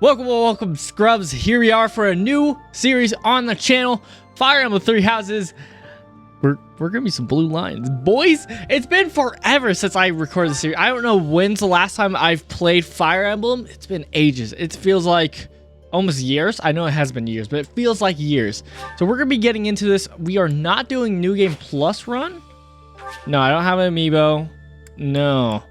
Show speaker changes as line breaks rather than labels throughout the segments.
Welcome, Scrubs. Here we are for a new series on the channel, Fire Emblem Three Houses. We're gonna be some blue lines, boys. It's been forever since I recorded the series. I don't know when's the last time I've played Fire Emblem. It's been ages. It feels like almost years. I know it has been years, but it feels like years. So we're gonna be getting into this. We are not doing New Game Plus run. No, I don't have an amiibo. No.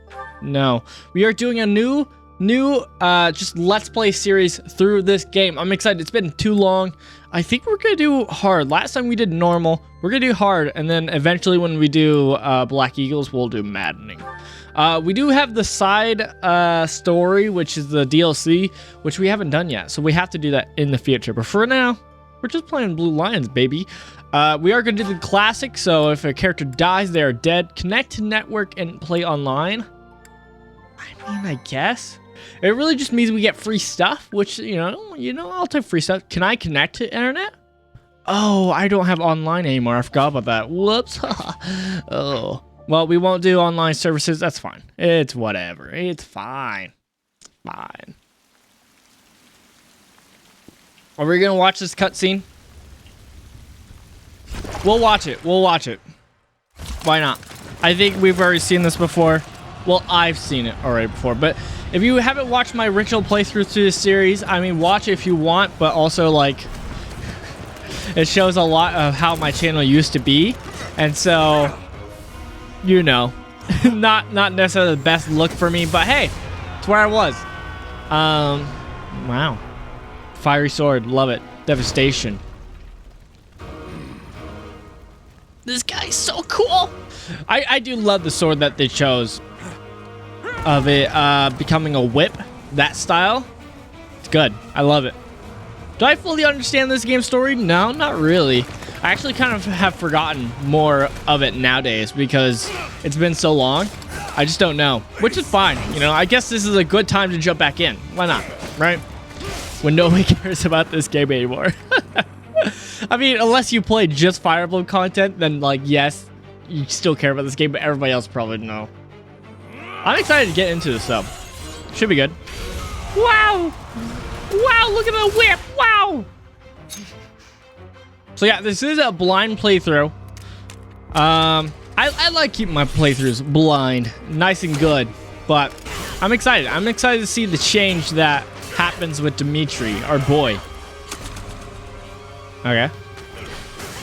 We are doing a new just let's play series through this game. I'm excited. It's been too long. I think we're gonna do hard. Last time we did normal. We're gonna do hard, and then eventually when we do Black Eagles, we'll do maddening. We do have the side story, which is the DLC, which we haven't done yet, so we have to do that in the future. But for now, we're just playing Blue Lions, baby. We are gonna do the classic, so if a character dies, they are dead. Connect to network and play online. I mean, I guess it really just means we get free stuff, which you know, I'll take free stuff. Can I connect to internet? Oh, I don't have online anymore. I forgot about that. Whoops. Oh, well, we won't do online services. That's fine. It's whatever. It's fine. Fine. Are we gonna watch this cutscene? We'll watch it. Why not? I think we've already seen this before. Well, I've seen it already before, but if you haven't watched my original playthrough through this series, I mean, watch it if you want, but also, like, it shows a lot of how my channel used to be, and so, you know, not necessarily the best look for me, but hey, it's where I was. Wow. Fiery sword, love it. Devastation. This guy's so cool. I do love the sword that they chose. Of it becoming a whip, that style. It's good. I love it. Do I fully understand this game's story? No, not really. I actually kind of have forgotten more of it nowadays because it's been so long. I just don't know, which is fine. You know, I guess this is a good time to jump back in. Why not, right? When nobody cares about this game anymore. I mean, unless you play just Fire Emblem content, then, like, yes, you still care about this game, but everybody else probably no. I'm excited to get into this, though. Should be good. Wow! Wow, look at the whip! Wow! So, yeah, this is a blind playthrough. I like keeping my playthroughs blind. Nice and good. But I'm excited. I'm excited to see the change that happens with Dimitri, our boy. Okay.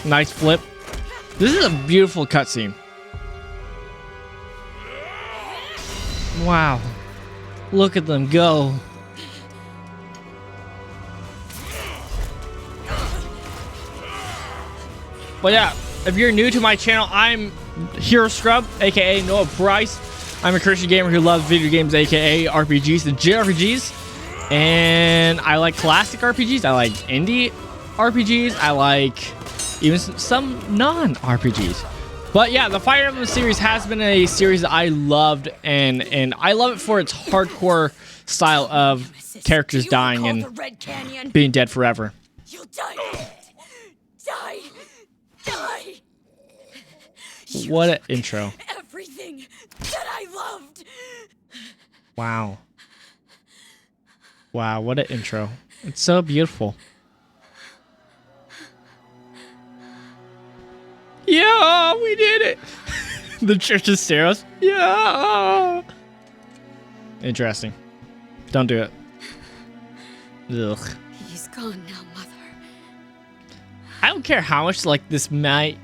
Nice flip. This is a beautiful cutscene. Wow. Look at them go. But yeah, if you're new to my channel, I'm Hero Scrub, aka Noah Bryce. I'm a Christian gamer who loves video games, aka RPGs and JRPGs. And I like classic RPGs. I like indie RPGs. I like even some non-RPGs. But yeah, the Fire Emblem series has been a series that I loved, and I love it for its hardcore style of characters dying and being dead forever.
You'll die. Die.
What an intro.
Everything that I loved.
Wow, what an intro. It's so beautiful. Yeah, we did it. The church of Steros. Yeah. Interesting. Don't do it. Ugh.
He's gone now, Mother.
I don't care how much like this might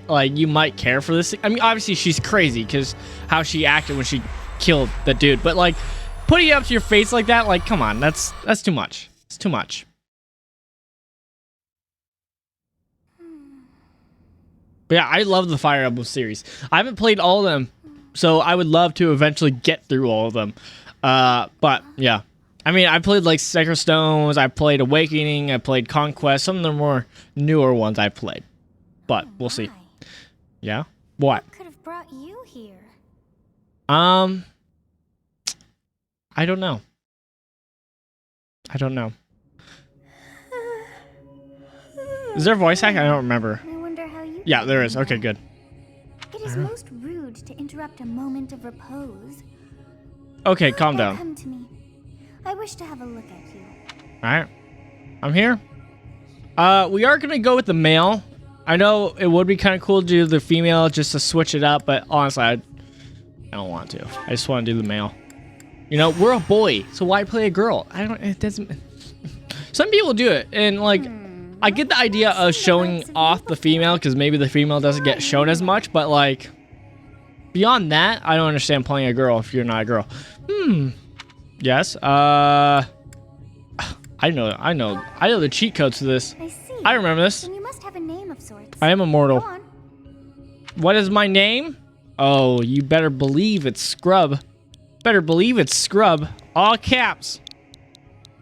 like you might care for this. I mean, obviously she's crazy because how she acted when she killed the dude. But like putting it up to your face like that, like come on, that's too much. It's too much. But yeah, I love the Fire Emblem series. I haven't played all of them, so I would love to eventually get through all of them. But yeah, I mean, I played like Sacred Stones, I played Awakening, I played Conquest. Some of the more newer ones I played, but we'll see. Yeah, what
could have brought you here?
I don't know. Is there a voice hack? I don't remember. Yeah, there is. Okay, good.
It is most rude to interrupt a moment of repose.
Okay, calm down.
Come to me. I wish to have a look at you.
All right, I'm here. We are gonna go with the male. I know it would be kind of cool to do the female just to switch it up, but honestly, I don't want to. I just want to do the male. You know, we're a boy, so why play a girl? I don't. It doesn't. Some people do it, and like, I get the idea of showing off the female because maybe the female doesn't get shown as much, but like, beyond that, I don't understand playing a girl if you're not a girl. Yes. I know the cheat codes to this.
I see.
I remember this.
Then you must have a name of sorts.
I am immortal.
Go on.
What is my name? Oh, you better believe it's Scrub. Better believe it's Scrub. All caps.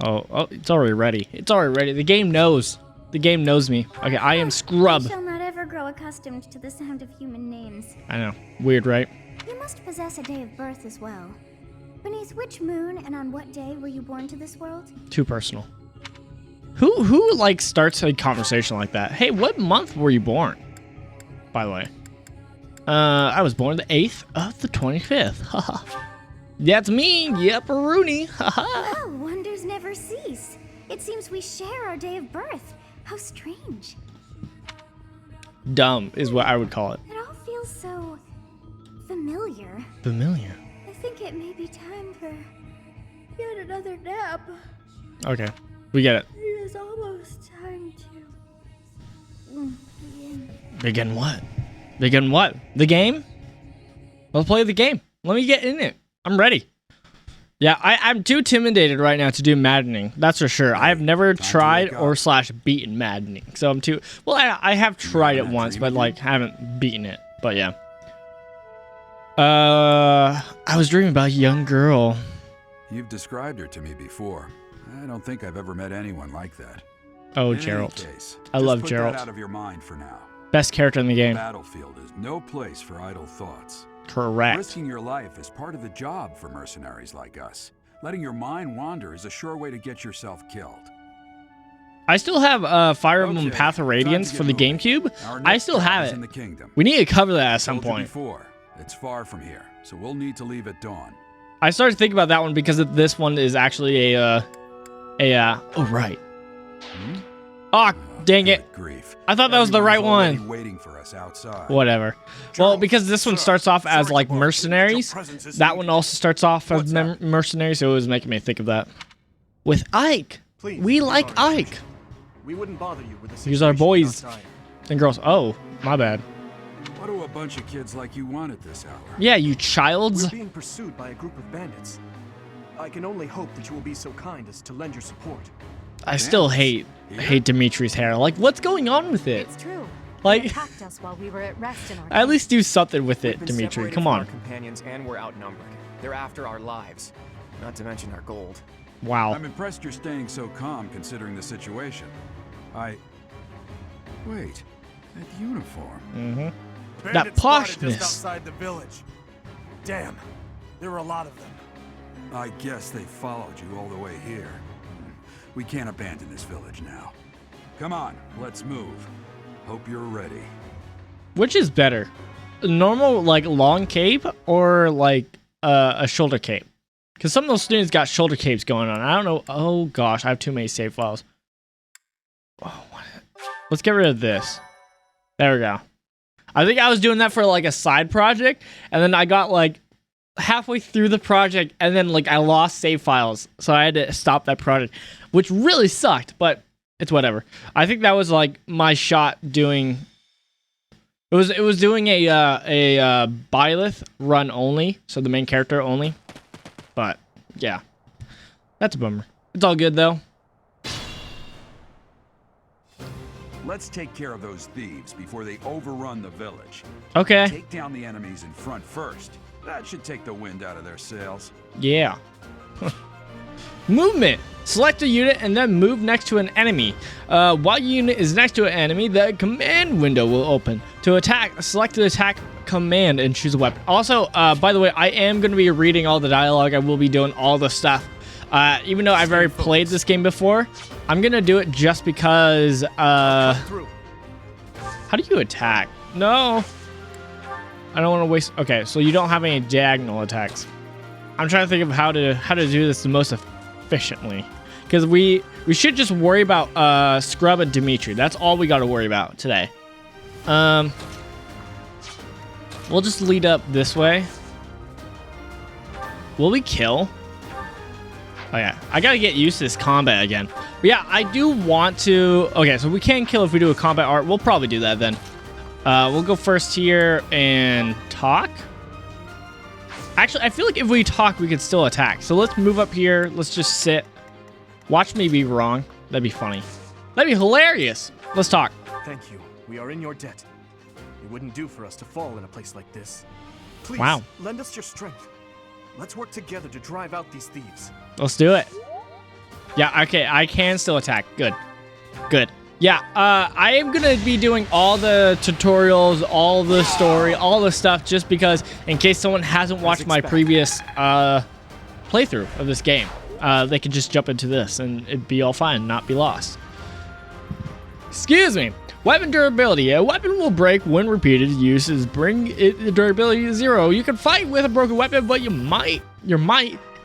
Oh, it's already ready. It's already ready. The game knows. The game knows me. Okay, I am Scrub.
I shall not ever grow accustomed to the sound of human names.
I know. Weird, right?
You must possess a day of birth as well. Beneath which moon and on what day were you born to this world?
Too personal. Who like starts a conversation like that? Hey, what month were you born? By the way. I was born the 8th of the 25th. Haha. That's me. Yep, Rooney. Haha.
Well, wonders never cease. It seems we share our day of birth. How strange.
Dumb is what I would call it.
It all feels so familiar.
Familiar.
I think it may be time for yet another nap.
Okay, we get it.
It is almost time to begin.
Begin what? Begin what? The game? Let's play the game. Let me get in it. I'm ready. Yeah, I'm too intimidated right now to do maddening. That's for sure. I have never tried or / beaten maddening. So I'm too... Well, I have tried it once, but like haven't beaten it. But yeah. I was dreaming about a young girl.
You've described her to me before. I don't think I've ever met anyone like that.
Oh,
In any
Geralt.
case,
I love
just put
Geralt.
that out of your mind for now.
Best character in the
The
game.
battlefield is no place for idle thoughts.
Correct.
Risking your life is part of the job for mercenaries like us. Letting your mind wander is a sure way to get yourself killed.
I still have Fire Emblem
Okay,
Path of
time to
Radiance
get
for the
moving.
GameCube.
Our
I
next
still
stop
have
is
it.
in the kingdom.
We need to cover that at some
Told you
point.
before, it's far from here, so we'll need to leave at dawn.
I started thinking about that one because this one is actually oh right. Oh, dang it.
Good grief.
I thought that was the right
Everyone's already
one.
waiting for us outside.
Whatever. Well, because this one starts off as like mercenaries, that one also starts off as mercenaries, so it was making me think of that. With Ike.
Please,
We like
sorry.
Ike.
We wouldn't bother you with the
Here's our
situation
boys.
outside.
And girls. Oh, my bad.
What do a bunch of kids like you want at this hour?
Yeah, you childs.
We're being pursued by a group of bandits. I can only hope that you will be so kind as to lend your support.
I still hate Dimitri's hair. Like, what's going on with it?
It's true.
Like-
They attacked us while we were at rest in our
At least do something with
We've
it,
been
Dimitri.
separated
Come
from
on.
Our companions and we're outnumbered. They're after our lives, not to mention our gold.
Wow.
I'm impressed you're staying so calm considering the situation. Wait, that uniform.
Mm-hmm. That
Bandits spotted
poshness.
just outside the village. Damn, there were a lot of them.
I guess they followed you all the way here. We can't abandon this village now. Come on, let's move. Hope you're ready.
Which is better? A normal, like, long cape or, like, a shoulder cape? Because some of those students got shoulder capes going on. I don't know. Oh, gosh. I have too many save files. Oh, what? Let's get rid of this. There we go. I think I was doing that for, like, a side project. And then I got, like, halfway through the project. And then, like, I lost save files. So I had to stop that project. Which really sucked. But it's whatever. I think that was, like, my shot doing... It was doing a Byleth run only, so the main character only. But yeah, that's a bummer. It's all good though.
Let's take care of those thieves before they overrun the village.
Okay.
Take down the enemies in front first. That should take the wind out of their sails.
Yeah. Movement. Select a unit and then move next to an enemy. While your unit is next to an enemy, the command window will open. To attack, select the attack command and choose a weapon. Also, by the way, I am going to be reading all the dialogue. I will be doing all the stuff. Even though I've already played this game before, I'm going to do it just because... How do you attack? No. I don't want to waste... Okay, so you don't have any diagonal attacks. I'm trying to think of how to do this the most efficiently. because we should just worry about Scrub and Dimitri. That's all we got to worry about today. We'll just lead up this way. Will we kill? Oh yeah, I gotta get used to this combat again. But yeah, I do want to... Okay, so we can kill if we do a combat art. We'll probably do that then. We'll go first here and talk. Actually, I feel like if we talk, we could still attack. So let's move up here. Let's just sit. Watch me be wrong. That'd be funny. That'd be hilarious. Let's talk.
Thank you. We are in your debt. It wouldn't do for us to fall in a place like this. Please,
Wow.
lend us your strength. Let's work together to drive out these thieves.
Let's do it. Yeah, okay, I can still attack. Good. Good. Yeah, I am going to be doing all the tutorials, all the story, all the stuff, just because in case someone hasn't watched my previous playthrough of this game, they can just jump into this and it'd be all fine, not be lost. Excuse me. Weapon durability. A weapon will break when repeated uses bring it durability to 0. You can fight with a broken weapon, but your might,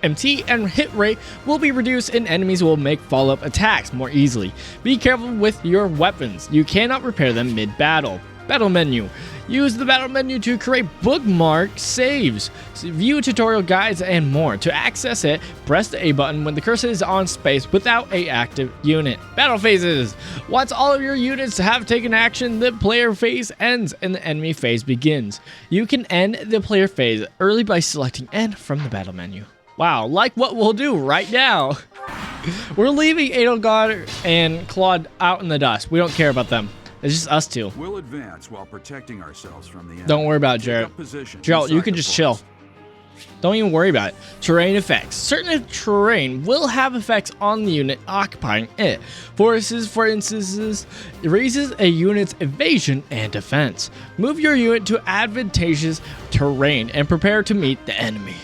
MT, and hit rate will be reduced, and enemies will make follow-up attacks more easily. Be careful with your weapons. You cannot repair them mid-battle. Battle menu. Use the battle menu to create bookmark saves, view tutorial guides, and more. To access it, press the A button when the cursor is on space without an active unit. Battle phases. Once all of your units have taken action, the player phase ends and the enemy phase begins. You can end the player phase early by selecting End from the battle menu. Wow, like what we'll do right now. We're leaving Edelgard and Claude out in the dust. We don't care about them. It's just us two.
We'll advance while protecting ourselves from the enemy.
Don't worry about it, Jared. Gerald, you can just chill. Don't even worry about it. Terrain effects. Certain terrain will have effects on the unit occupying it. Forests, for instance, raises a unit's evasion and defense. Move your unit to advantageous terrain and prepare to meet the enemy.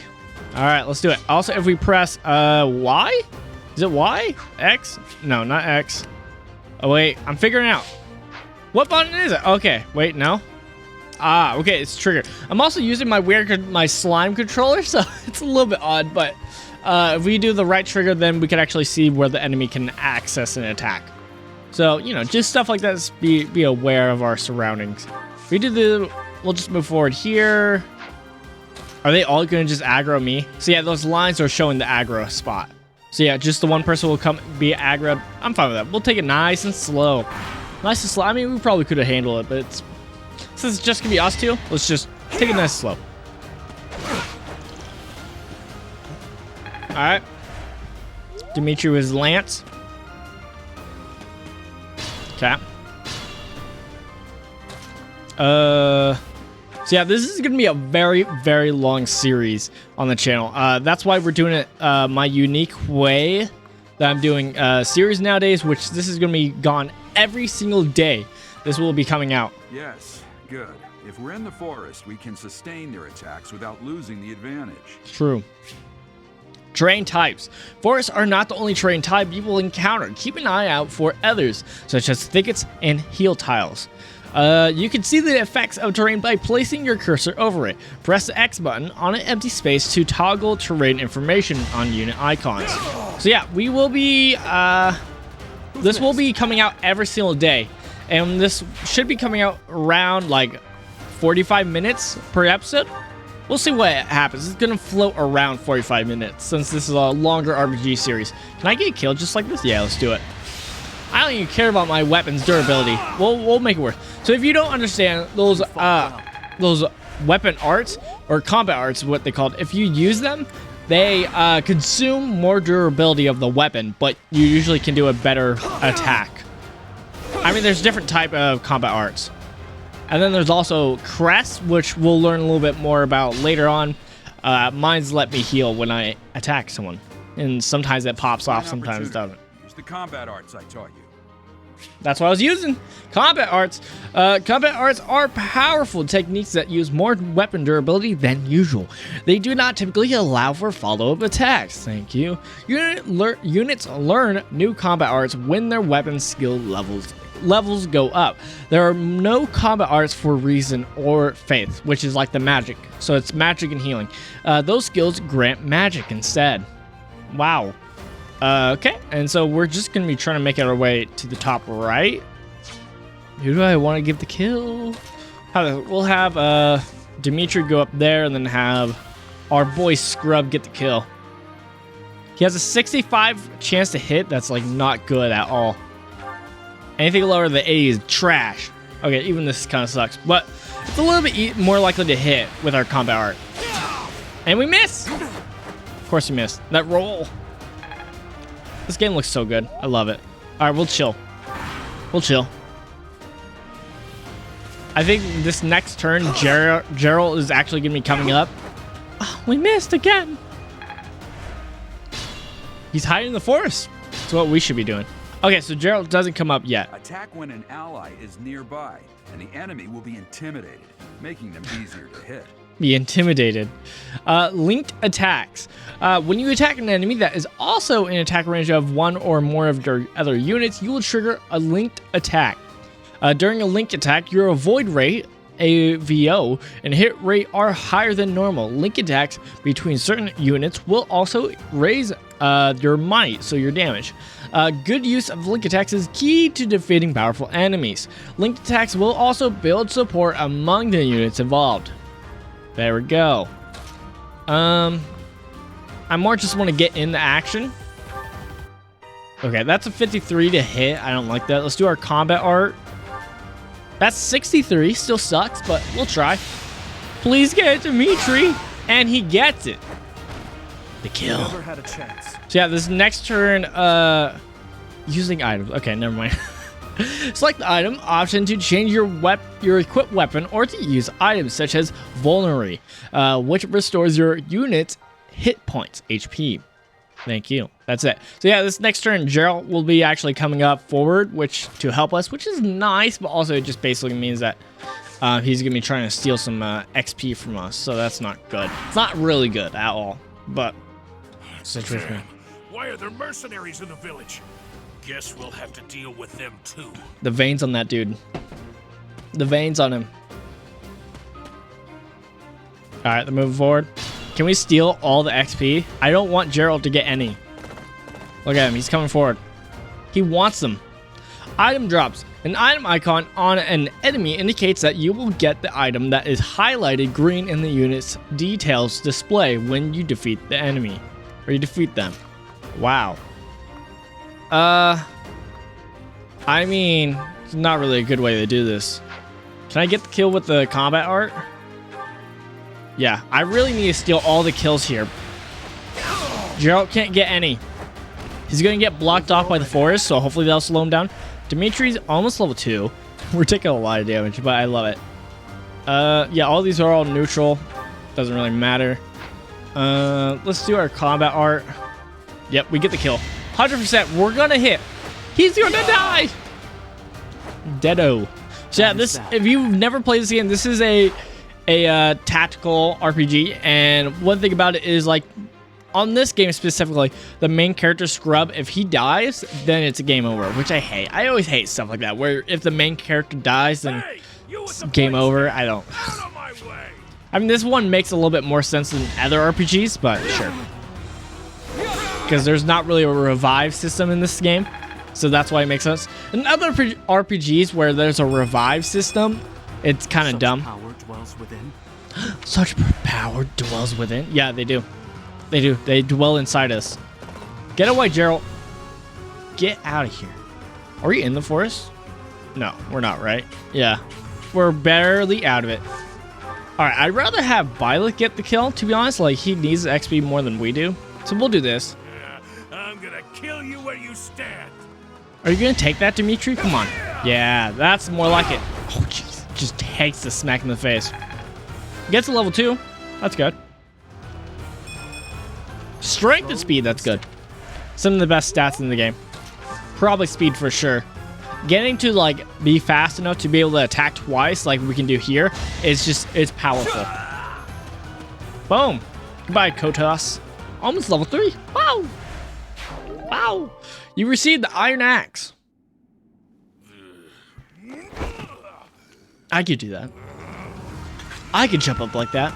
All right, let's do it. Also, if we press Y? Is it Y? X? No, not X. Oh, wait. I'm figuring it out. What button is it? Okay, wait, no. Ah, okay, it's trigger. I'm also using my slime controller, so it's a little bit odd, but if we do the right trigger, then we can actually see where the enemy can access an attack. So, you know, just stuff like that, just be aware of our surroundings. We'll just move forward here. Are they all gonna just aggro me? So yeah, those lines are showing the aggro spot. So yeah, just the one person will come be aggroed. I'm fine with that. We'll take it nice and slow. Nice and slow. I mean, we probably could have handled it, but since it's just gonna be us two, let's just take it nice and slow. Alright. Dimitri with his lance. Okay. So yeah, this is going to be a very, very long series on the channel. That's why we're doing it my unique way that I'm doing series nowadays, which this is going to be gone every single day. This will be coming out.
Yes, good. If we're in the forest, we can sustain their attacks without losing the advantage.
True. Terrain types. Forests are not the only terrain type you will encounter. Keep an eye out for others, such as thickets and heel tiles. You can see the effects of terrain by placing your cursor over it. Press the X button on an empty space to toggle terrain information on unit icons. So yeah, we will be, this will be coming out every single day. And this should be coming out around like 45 minutes per episode. We'll see what happens. It's going to float around 45 minutes since this is a longer RPG series. Can I get killed just like this? Yeah, let's do it. I don't even care about my weapons durability. We'll make it work. So if you don't understand those weapon arts or combat arts, what they called, if you use them, they consume more durability of the weapon, but you usually can do a better attack. I mean, there's different type of combat arts. And then there's also crests, which we'll learn a little bit more about later on. Mine's let me heal when I attack someone. And sometimes it pops off, sometimes it doesn't.
Use the combat arts I taught you.
That's what I was using. Combat arts. Combat arts are powerful techniques that use more weapon durability than usual. They do not typically allow for follow-up attacks. Thank you. Units learn new combat arts when their weapon skill levels go up. There are no combat arts for reason or faith, which is like the magic. So it's magic and healing. Those skills grant magic instead. Wow. Okay, and so we're just gonna be trying to make our way to the top right. Who do I want to give the kill? We'll have Dimitri go up there and then have our boy Scrub get the kill. He has a 65 chance to hit. That's like not good at all. Anything lower than 80 is trash. Okay, even this kind of sucks, but it's a little bit more likely to hit with our combat art. And we miss. Of course we missed. That roll. This game looks so good. I love it. All right, we'll chill. We'll chill. I think this next turn, Gerald is actually going to be coming up. Oh, we missed again. He's hiding in the forest. That's what we should be doing. Okay, so Gerald doesn't come up yet.
Attack when an ally is nearby, and the enemy will be intimidated, making them easier to hit.
Be intimidated. Linked attacks. When you attack an enemy that is also in attack range of one or more of your other units, you will trigger a linked attack. During a linked attack, your avoid rate, AVO, and hit rate are higher than normal. Link attacks between certain units will also raise your might, so your damage. Good use of link attacks is key to defeating powerful enemies. Linked attacks will also build support among the units involved. There we go. I more just want to get in the action. Okay, that's a 53 to hit. I don't like that. Let's do our combat art. That's 63. Still sucks, but we'll try. Please get it, Dimitri. And he gets it. The kill.
Never had a chance.
So yeah, this next turn, using items. Okay, never mind. Select the item option to change your equipped weapon or to use items such as Vulnerary, which restores your unit's hit points, HP. Thank you. That's it. So yeah, this next turn, Gerald will be actually coming up forward, to help us, which is nice, but also it just basically means that he's gonna be trying to steal some XP from us. So that's not good. It's not really good at all. But
Damn. Why are there mercenaries in the village? Guess we'll have to deal with them too.
The veins on that dude. The veins on him. All right, they're moving forward. Can we steal all the XP? I don't want Gerald to get any. Look at him. He's coming forward. He wants them. Item drops. An item icon on an enemy indicates that you will get the item that is highlighted green in the unit's details display when you defeat the enemy. Or you defeat them. Wow. I mean, it's not really a good way to do this. Can I get the kill with the combat art? Yeah, I really need to steal all the kills here. Gerald can't get any. He's gonna get blocked off by the forest, so hopefully that'll slow him down. Dimitri's almost level 2. We're taking a lot of damage, but I love it. Yeah, all these are all neutral. Doesn't really matter. Let's do our combat art. Yep, we get the kill. 100%, we're gonna hit. He's gonna die. Deado. So yeah, this, if you've never played this game, this is a tactical RPG, and one thing about it is, like, on this game specifically, the main character Scrub, if he dies, then it's a game over, which I hate. I always hate stuff like that, where if the main character dies, then it's game over. I don't. I mean, this one makes a little bit more sense than other RPGs, but sure. Because there's not really a revive system in this game, so that's why it makes sense. In other RPGs where there's a revive system, it's kind of dumb.
Power dwells within.
Such power dwells within. Yeah, they do. They do. They dwell inside us. Get away, Gerald. Get out of here. Are we in the forest? No, we're not, right? Yeah. We're barely out of it. Alright, I'd rather have Violet get the kill, to be honest. Like, he needs XP more than we do. So we'll do this.
I'm gonna kill you where you stand.
Are you gonna take that, Dimitri? Come on. Yeah, that's more like it. Oh, jeez. Just takes the smack in the face. Gets to level 2. That's good. Strength and speed, that's good. Some of the best stats in the game. Probably speed for sure. Getting to, like, be fast enough to be able to attack twice like we can do here is just, it's powerful. Boom. Goodbye, Kotas. Almost level 3. Wow. Wow. You received the Iron Axe. I could do that. I could jump up like that.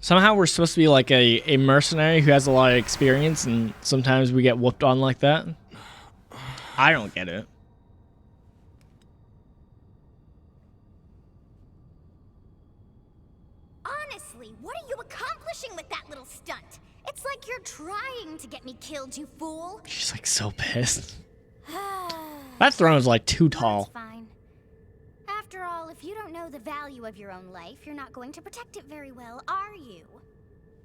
Somehow we're supposed to be like a mercenary who has a lot of experience, and sometimes we get whooped on like that. I don't get it.
Honestly, what are you accomplishing with that little stunt? It's like you're trying to get me killed, you fool.
She's like so pissed. That throne is like too
That's
tall.
fine. After all, if you don't know the value of your own life, you're not going to protect it very well, are you?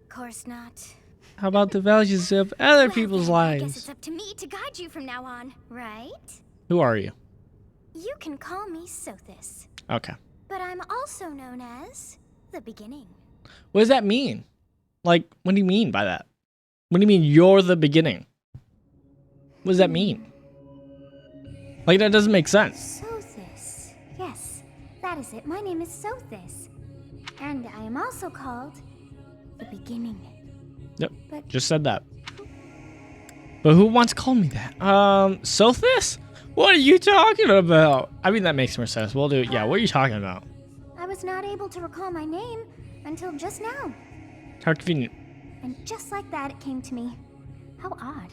Of course not.
How about the values of other
Well,
people's
then, I guess
lives?
it's up to me to guide you from now on, right?
Who are you?
You can call me Sothis,
Okay.
but I'm also known as the Beginning.
What does that mean? Like, what do you mean by that? What do you mean you're the beginning? What does that mean? Like, that doesn't make sense.
Sothis. Yes, that is it. My name is Sothis. And I am also called the Beginning.
Yep,
But
just said that. But who wants to call me that? Sothis? What are you talking about? I mean, that makes more sense. We'll do it. Yeah, what are you talking about?
I was not able to recall my name until just now.
How convenient.
And just like that, it came to me. How odd.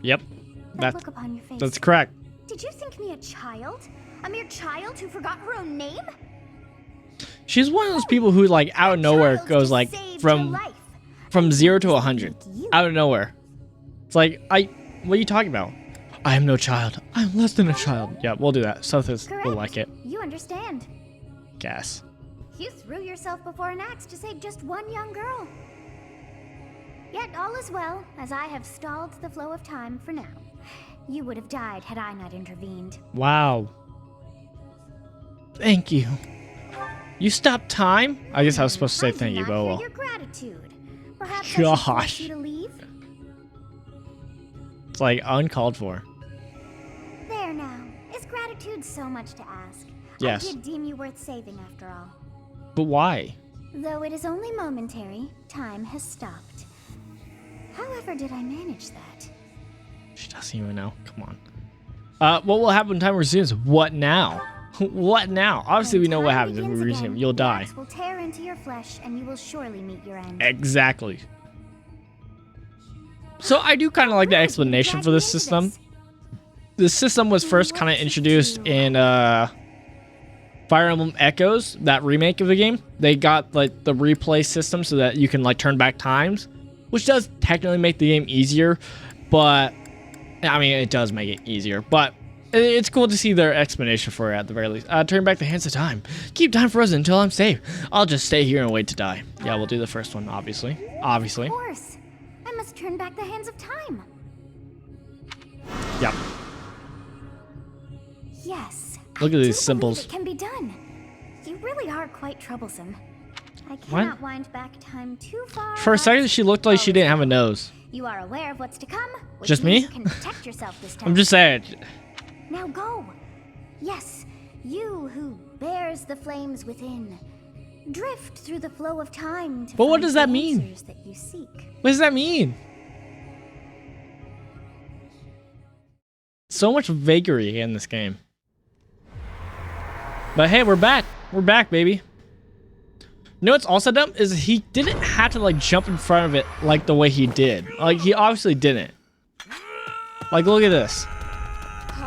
Yep,
That look upon your face.
that's correct.
Did you think me a child? A mere child who forgot her own name?
She's one of those people who, like, out of nowhere
Child
goes,
who
like,
saved your
from
life.
0 to 100.
You.
Out of nowhere. It's like, what are you talking about? I am no child. I'm less than a child. Yeah, we'll do that. Sothis
Correct.
will like it.
You understand.
Guess.
You threw yourself before an axe to save just one young girl. Yet all is well, as I have stalled the flow of time for now. You would have died had I not intervened.
Wow. Thank you. You stopped time? I guess I was supposed to say
I do
thank you,
not
but oh
hear
well.
your gratitude. Perhaps I should force
Gosh.
you to leave?
It's like uncalled for.
There now. Is gratitude so much to ask?
Yes.
I did deem you worth saving after all.
But why?
Though it is only momentary, time has stopped. However did I manage that?
She doesn't even know. Come on. What will happen when time resumes? What now? What now? Obviously, we
When
know what
time
happens if we
begins
resume.
again,
You'll
the
die.
axe will tear into your flesh, and you will surely meet your end.
Exactly. So I do kind of like the explanation for this system. The system was first kind of introduced in Fire Emblem Echoes, that remake of the game. They got like the replay system so that you can like turn back times, which does technically make the game easier, but I mean it does make it easier, but it's cool to see their explanation for it at the very least. Turn back the hands of time. Keep time frozen until I'm safe. I'll just stay here and wait to die. Yeah, we'll do the first one, obviously. Obviously.
Of course. I must turn back the hands of time.
Yep.
Yes.
Look at
I
these
do
symbols.
believe it can be done. You really are quite troublesome. I cannot wind back time too far.
For a second, she looked like she didn't have a nose.
You are aware of what's to come. Which
Just
means
me?
You can protect yourself this time.
I'm just saying.
Now go. Yes, you who bears the flames within. Drift through the flow of time to
But what
find
does that
the
mean?
answers that you seek.
What does that mean? So much vagary in this game. But hey, we're back. We're back, baby. You know what's also dumb is he didn't have to like jump in front of it like the way he did. Like he obviously didn't. Like look at this.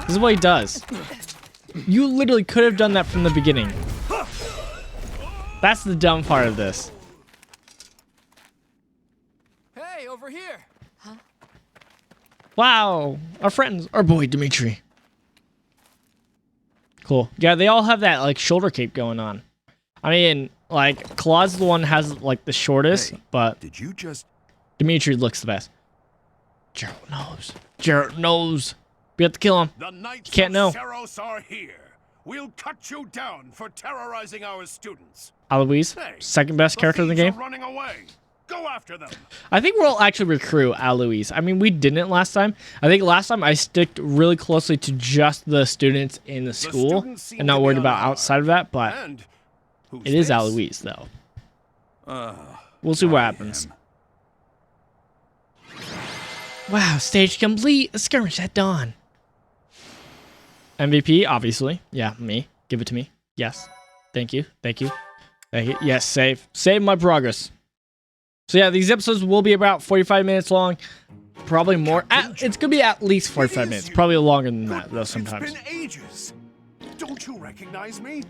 This is what he does. You literally could have done that from the beginning. That's the dumb part of this.
Hey, over here.
Wow, our friends, our boy Dimitri. Cool. Yeah, they all have that like shoulder cape going on. I mean, like Claude's the one who has like the shortest,
Hey,
but
Did you just...
Dimitri looks the best. Gerald knows. Gerald knows. We have to kill him.
The Knights
Can't know.
of Seros are here. We'll cut you down for terrorizing our students.
Alois,
Hey,
second best character in the
thieves
game.
are running away. Go after them.
I think we'll actually recruit Alois. I mean, we didn't last time. I think last time I stick really closely to just the students in the school
students seem
and not
to be
worried about
unarmed.
outside of that, but
And who's
it is
this?
Alois though. We'll see what happens. Wow, stage complete. A skirmish at dawn. MVP, obviously. Yeah, me. Give it to me. Yes. Thank you. Thank you. Yes, save my progress. So yeah, these episodes will be about 45 minutes long. Probably more. It's gonna be at least 45 minutes. Probably longer than that, though, sometimes.
It's been ages. Don't you recognize me?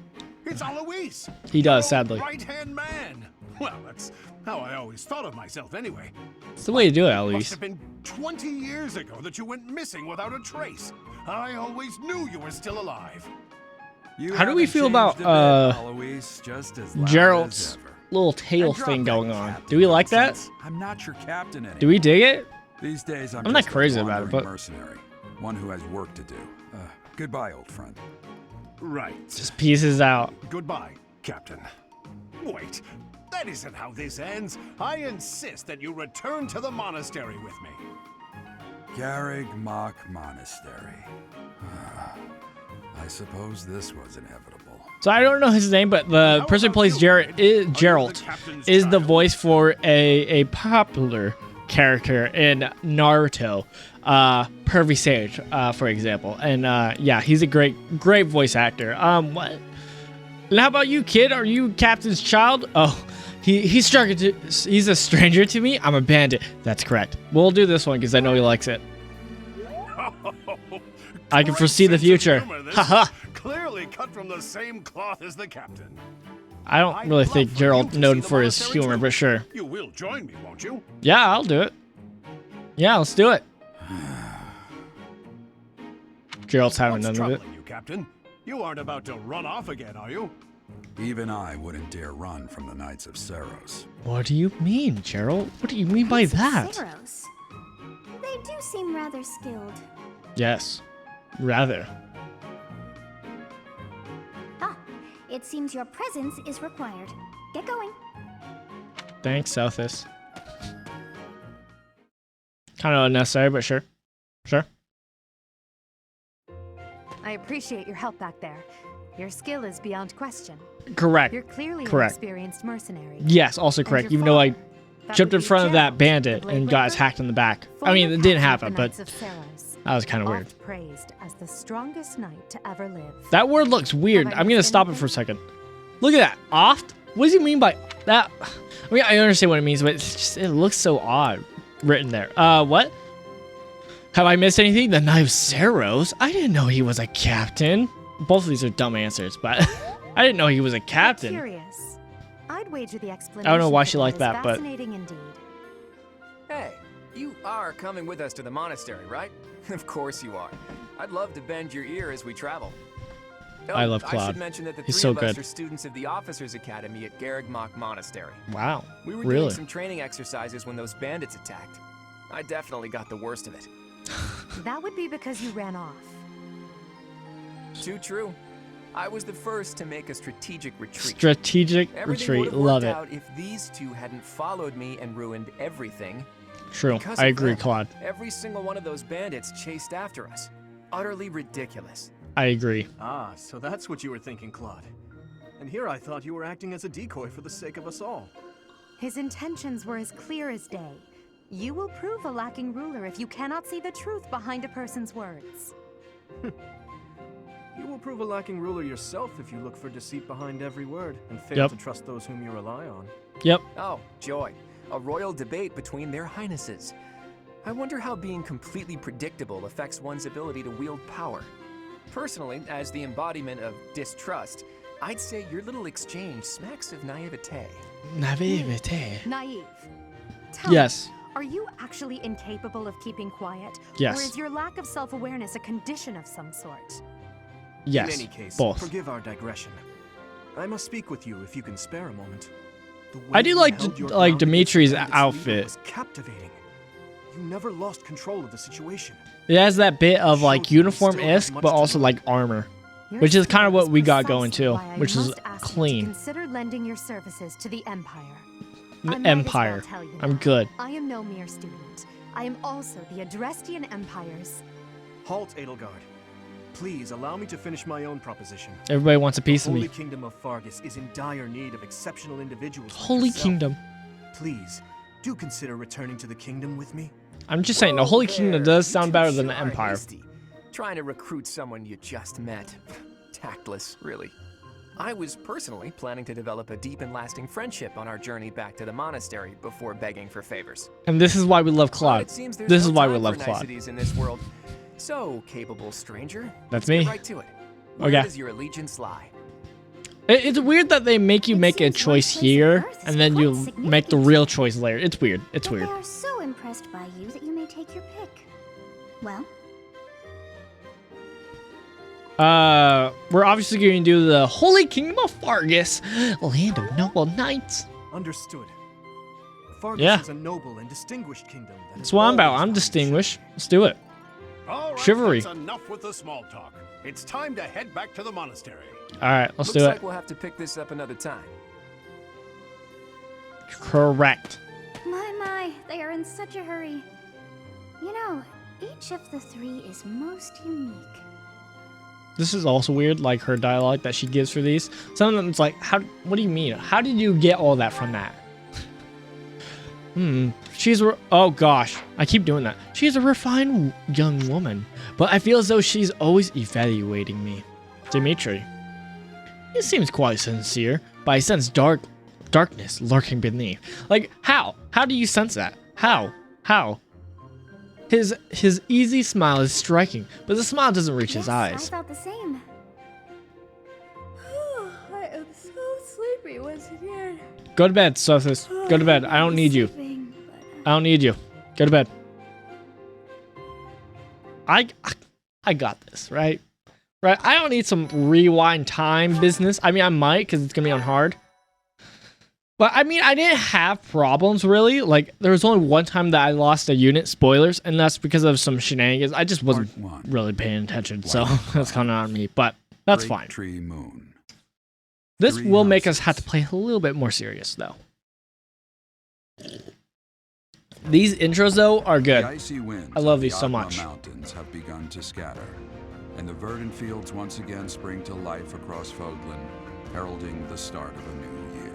It's Alois.
He does, sadly.
Right-hand man. Well, that's how I always thought of myself anyway.
It's the way to do it, at
Must
least.
have been 20 years ago that you went missing without a trace. I always knew you were still alive.
How do we feel about
Gerald's
Gerald's little tail thing going on? Do we like that?
I'm not your captain anymore.
Do we dig it?
These days I'm
not
just a
crazy about it,
wandering
but
mercenary, one who has work to do. Goodbye, old friend.
Right.
just pieces out.
Goodbye, Captain. Wait, that isn't how this ends. I insist that you return to the monastery with me.
Garreg Mach Monastery. I suppose this was inevitable.
So I don't know his name, but the person who plays Gerald is the voice for a popular character in Naruto, Pervy Sage, for example. And yeah, he's a great voice actor. What? And how about you, kid? Are you Captain's child? Oh, he's a stranger to me. I'm a bandit. That's correct. We'll do this one because I know he likes it. I can foresee the future. Haha.
Clearly cut from the same cloth as the captain.
I don't really think Gerald's known for his humor, but sure.
You will join me, won't you?
Yeah, I'll do it. Yeah, let's do it. Gerald's having
What's
none of it.
troubling you, Captain? You aren't about to run off again, are you?
Even I wouldn't dare run from the Knights of Saros.
What do you mean, Gerald? What do you mean by that?
Saros. They do seem rather skilled.
Yes, rather.
Ah, it seems your presence is required. Get going.
Thanks, Southis. Kind of unnecessary, but sure. Sure.
I appreciate your help back there. Your skill is beyond question.
Correct.
You're clearly
Correct.
an experienced mercenary.
Yes, also
And
correct.
your
Even though I
father, that
jumped
would
in
be
front of that
Gerald,
bandit
the
and got his
Bladebreaker,
hacked in the back. I
former
mean, it didn't
captain of
happen,
the
but
Knights of Saros,
that was kind of weird.
oft praised as the strongest knight to ever live.
That word looks weird.
Have I
I'm gonna
missed
stop it
anything?
for a second. Look at that. Oft? What does he mean by that? I mean, I understand what it means, but it looks so odd written there. What? Have I missed anything? The Knight of Saros? I didn't know he was a captain. Both of these are dumb answers, but I didn't know he was a captain.
Curious. I'd wager the explanation.
I don't know why
for
she
that
liked
is
that, but
fascinating indeed.
Hey, you are coming with us to the monastery, right? Of course you are. I'd love to bend your ear as we travel. Oh,
I love
I
Claude.
should mention that the
He's
three
so
of us
good.
are students of the Officers Academy at Garreg Mach Monastery.
Wow.
We were
Really?
doing some training exercises when those bandits attacked. I definitely got the worst of it.
That would be because you ran off.
Too true. I was the first to make a strategic retreat.
Strategic
Everything
retreat.
would have
Love
worked
it.
out if these two hadn't followed me and ruined everything.
True.
Because
I
of
agree,
them,
Claude.
Every single one of those bandits chased after us. Utterly ridiculous.
I agree.
Ah, so that's what you were thinking, Claude. And here I thought you were acting as a decoy for the sake of us all.
His intentions were as clear as day. You will prove a lacking ruler if you cannot see the truth behind a person's words.
You will prove a lacking ruler yourself if you look for deceit behind every word and fail
Yep.
to trust those whom you rely on.
Yep.
Oh, joy. A royal debate between their highnesses. I wonder how being completely predictable affects one's ability to wield power. Personally, as the embodiment of distrust, I'd say your little exchange smacks of naivete.
Naivete.
Naive. Tell
Yes.
me, are you actually incapable of keeping quiet?
Yes.
Or is your lack of self-awareness a condition of some sort?
Yes.
In any case,
Both.
forgive our digression. I must speak with you if you can spare a moment. The way
I do
you
like
held your
like
ground against
Dimitri's
the bandits' leader
outfit.
was captivating. You never lost control of the situation.
It has that bit of like
Showed you
uniform-esque,
still have
but
much to
also
learn.
like armor.
Your
Which is kind of
skill
what we got
precisely
going too,
why I
which is
must ask you to
clean.
consider lending your services to the Empire. I might as
Empire.
well tell you
I'm
now.
good.
I am no mere student. I am also the Adrestian Empire's.
Halt, Edelgard. Please allow me to finish my own proposition.
Everybody wants a piece of
Holy
me.
Kingdom of Fargus is in dire need of exceptional individuals. like
Holy
yourself.
Kingdom.
Please, do consider returning to the kingdom with me.
I'm just saying, the Holy Kingdom does sound better than the Empire.
Trying to recruit someone you just met. Tactless, really. I was personally planning to develop a deep and lasting friendship on our journey back to the monastery before begging for favors.
And this is why we love
But
Claude.
it seems there's
This
no
is why we
time
love
for
Claude.
niceties in this world. So, capable stranger,
That's
let's
me.
get right to it. Where
Okay.
does your allegiance lie?
It's weird that they make you make a
seems one
choice
place on
here
Earth is
and then
quite
you make the
significant.
real choice later. It's weird. It's
But
weird.
they are so impressed by you that you may take your pick. Well,
We're obviously going to do the Holy Kingdom of Fargus, land of noble knights.
Understood. Fargus
Yeah.
is a noble and distinguished kingdom.
That's what I'm about.
always
I'm
valued
distinguished. Let's do it.
All right,
Chivalry.
that's enough with the small talk. It's time to head back to the monastery.
All right, let's
Looks
do
like
it.
we'll have to pick this up another time.
Correct.
my, they are in such a hurry. You know, each of the three is most unique.
This is also weird, like her dialogue that she gives for these. Some of them, it's like, how? What do you mean? How did you get all that from that? Oh gosh, I keep doing that. She's a refined young woman, but I feel as though she's always evaluating me. Dimitri. He seems quite sincere, but I sense darkness lurking beneath. Like, how? How do you sense that? How? How? His easy smile is striking, but the smile doesn't reach his
Yes, I
eyes.
felt the same.
I am so sleepy once again.
Go to bed, Sothis. Go to bed. I don't need you. I don't need you. Go to bed. I got this, right? Right? I don't need some rewind time business. I mean, I might because it's going to be on hard. But I mean, I didn't have problems really. Like, there was only one time that I lost a unit, spoilers, and that's because of some shenanigans. I just wasn't
Part 1.
really paying attention, so that's kind of on me. But that's
Great
fine.
Tree Moon.
This
3
will make us
houses.
have to play a little bit more serious, though. These intros, though, are good.
The icy winds
I love
of
these
the
so
Atma
much.
Mountains have begun to scatter, and the verdant fields once again spring to life across Fodlan, heralding the start of a new year.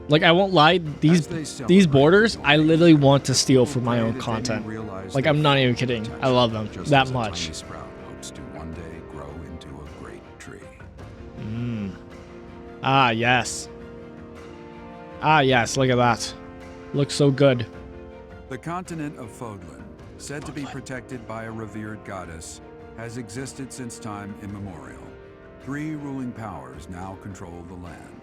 Like, I won't lie,
As they
these
celebrate
borders,
the
I
new
literally
year,
want to steal
people
for my
pray
own
that they may
content.
realize
Like,
their
I'm not even
full
kidding. I
potential,
love them
just
that
as a
much.
tiny sprout hopes to one day grow into a great tree.
Ah, yes. Ah, yes, look at that. Looks so good.
The continent of Fodlan, said to be protected by a revered goddess, has existed since time immemorial. 3 ruling powers now control the land.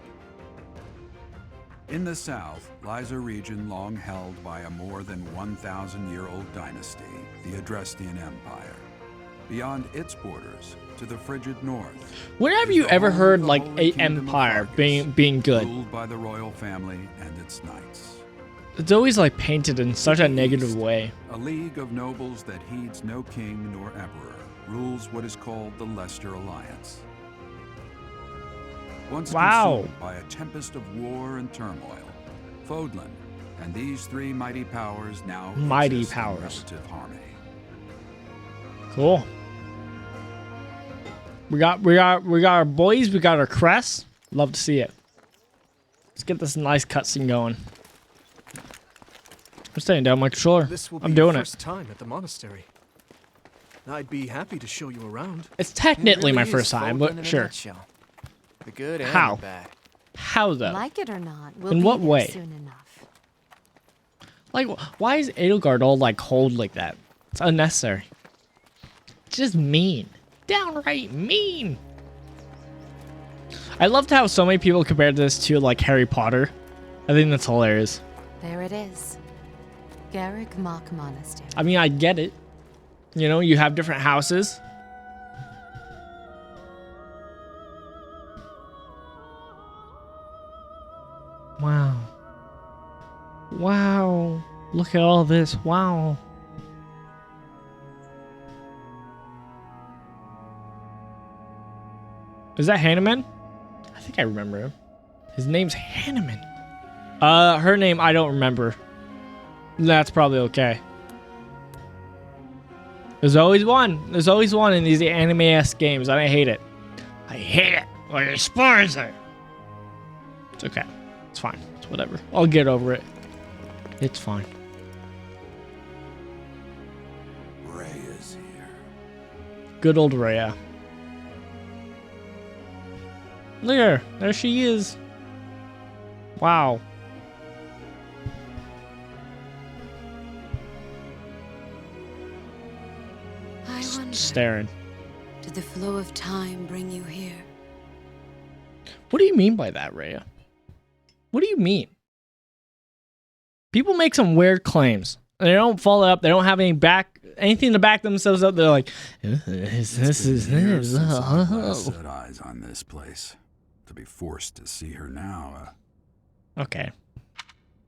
In the south lies a region long held by a more than 1,000-year-old dynasty, the Adrestian Empire. Beyond its borders, to the frigid north.
When have
is
you
the
ever
home
heard
of the
like
Holy
a
Kingdom of
empire
Fargus,
being good?
ruled by the royal family and its knights.
It's always like painted in such a negative way.
A league of nobles that heeds no king nor emperor rules what is called the Leicester Alliance. Once
Wow.
consumed by a tempest of war and turmoil, Fodlan and these 3 mighty powers now
Mighty
exist in
powers.
relative harmony.
Cool. We got our boys, we got our crests. Love to see it. Let's get this nice cutscene going. I'm staying down my controller.
This will be
I'm
your
doing it.
first time at the monastery. I'd be happy to show you around.
It's
It
technically my
really
first
is
time,
Fodlan in
but
a
sure.
nutshell. The good and
How?
the bad.
How though?
Like it or not, we'll
In
be
what
there
way?
soon enough.
Like, why is Edelgard all like cold like that? It's unnecessary. It's just mean. Downright mean. I loved how so many people compared this to like Harry Potter. I think that's hilarious.
There it is. Garrick Mock Monastery.
I mean, I get it. You know, you have different houses. Wow. Wow. Look at all this. Wow. Is that Hanneman? I think I remember him. His name's Hanneman. Her name I don't remember. That's probably okay. There's always one. There's always one in these anime-ass games, and I hate it. I hate it. Like it spawns it. It's okay. It's fine. It's whatever. I'll get over it. It's fine.
Ray is here.
Good old Rhea. Look at her. There she is. Wow.
I wonder,
Staring.
did the flow of time bring you here?
What do you mean by that, Rhea? What do you mean? People make some weird claims. They don't follow up. They don't have anything to back themselves up. They're like, this is this.
Last set eyes on this place. To be forced to see her now.
Okay.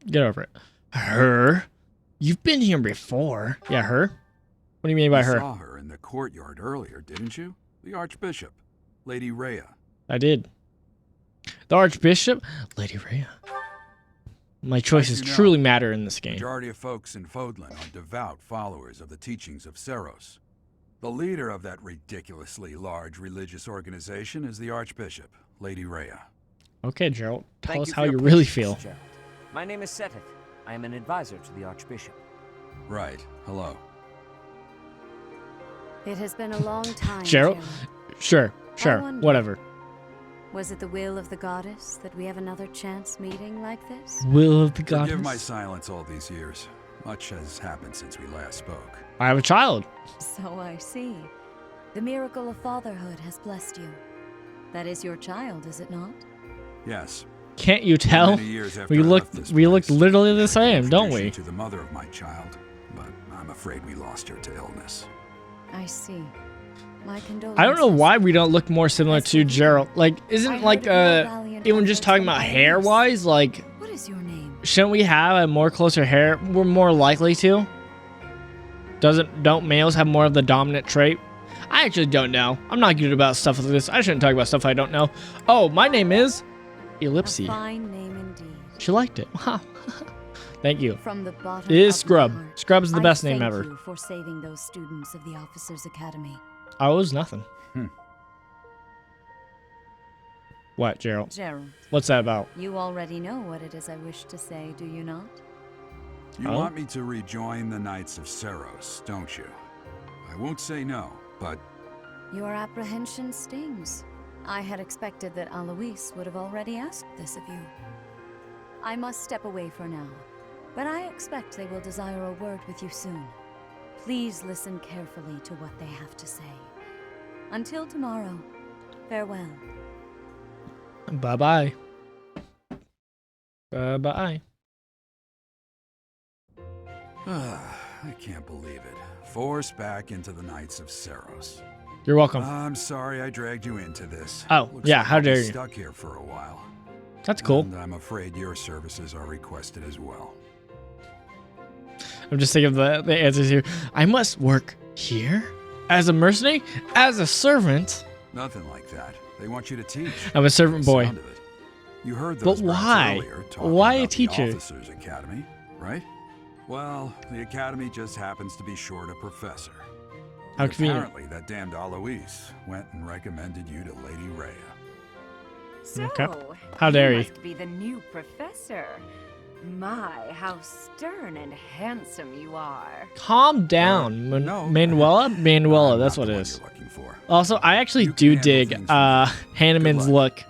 Get over it. Her? You've been here before. Yeah, her? What do you mean by
You
her?
saw her in the courtyard earlier, didn't you? The Archbishop, Lady Rhea.
I did. The Archbishop? Lady Rhea. My choices
you know,
truly matter in this game.
Majority of folks in Fodlan are devout followers of the teachings of Seros. The leader of that ridiculously large religious organization is the Archbishop, Lady Rhea.
Okay, Gerald. Tell
Thank
us
you
how
for
you
your
really
patience,
feel.
Gerald. My name is Seteth. I am an advisor to the Archbishop.
Right. Hello.
It has been a long time,
Gerald? Sure,
wonder-
whatever.
Was it the will of the goddess that we have another chance meeting like this?
Will of the goddess.
Forgive my silence all these years. Much has happened since we last spoke.
I have a child.
So I see. The miracle of fatherhood has blessed you. That is your child, is it not?
Yes.
Can't you tell?
Many years after
We
I
look
left this
looked
place,
literally the same,
I
don't we?
introduced you to the mother of my child, but I'm afraid we lost her to illness.
I see. My condolences.
I don't know why we don't look more similar
I
to
see.
Gerald. Like,
I
isn't
heard
like
of your valiant
even just
efforts
talking
from
about
others.
hair wise, like
What is your name?
shouldn't we have a more closer hair? We're more likely to. Don't males have more of the dominant trait? I actually don't know. I'm not good about stuff like this. I shouldn't talk about stuff I don't know. Oh, my name is
A
Ellipsy.
fine name indeed.
She liked it. Wow. Thank you.
From the bottom
It is
of
Scrub.
my heart,
Scrub's the
I
best name
thank
ever.
you for saving those students of the Officers Academy.
Oh, it was nothing. What, Gerald?
Gerald,
What's that about?
you already know what it is I wish to say, do you not?
You
Oh?
want me to rejoin the Knights of Seros, don't you? I won't say no, but
Your apprehension stings. I had expected that Alois would have already asked this of you. I must step away for now, but I expect they will desire a word with you soon. Please listen carefully to what they have to say. Until tomorrow, farewell.
Bye-bye. Bye-bye.
I can't believe it. Forced back into the Knights of Seros.
You're welcome.
I'm sorry I dragged you into this.
Oh,
Looks
yeah,
like
how
I'll be
dare you.
Stuck here for a while.
That's cool.
And I'm afraid your services are requested as well.
I'm just thinking of the answers here. I must work here? As a mercenary? As a servant?
Nothing like that. They want you to teach.
I'm a servant
By the
boy.
sound of it. You heard
But
those brats
why?
earlier talking
Why a
about
teacher?
The Officers Academy, right? Well, the academy just happens to be short a professor.
How
And
convenient.
apparently, that damned Alois went and recommended you to Lady Rhea.
So,
Okay. How dare you.
must be the new professor. My, how stern and handsome you are.
Calm down,
no,
Manuela? Manuela,
I'm
that's
not
what
the
it
one
is.
you're looking for.
Also, I actually
You
do
can handle
dig
things from here.
Hanneman's
Good luck.
look.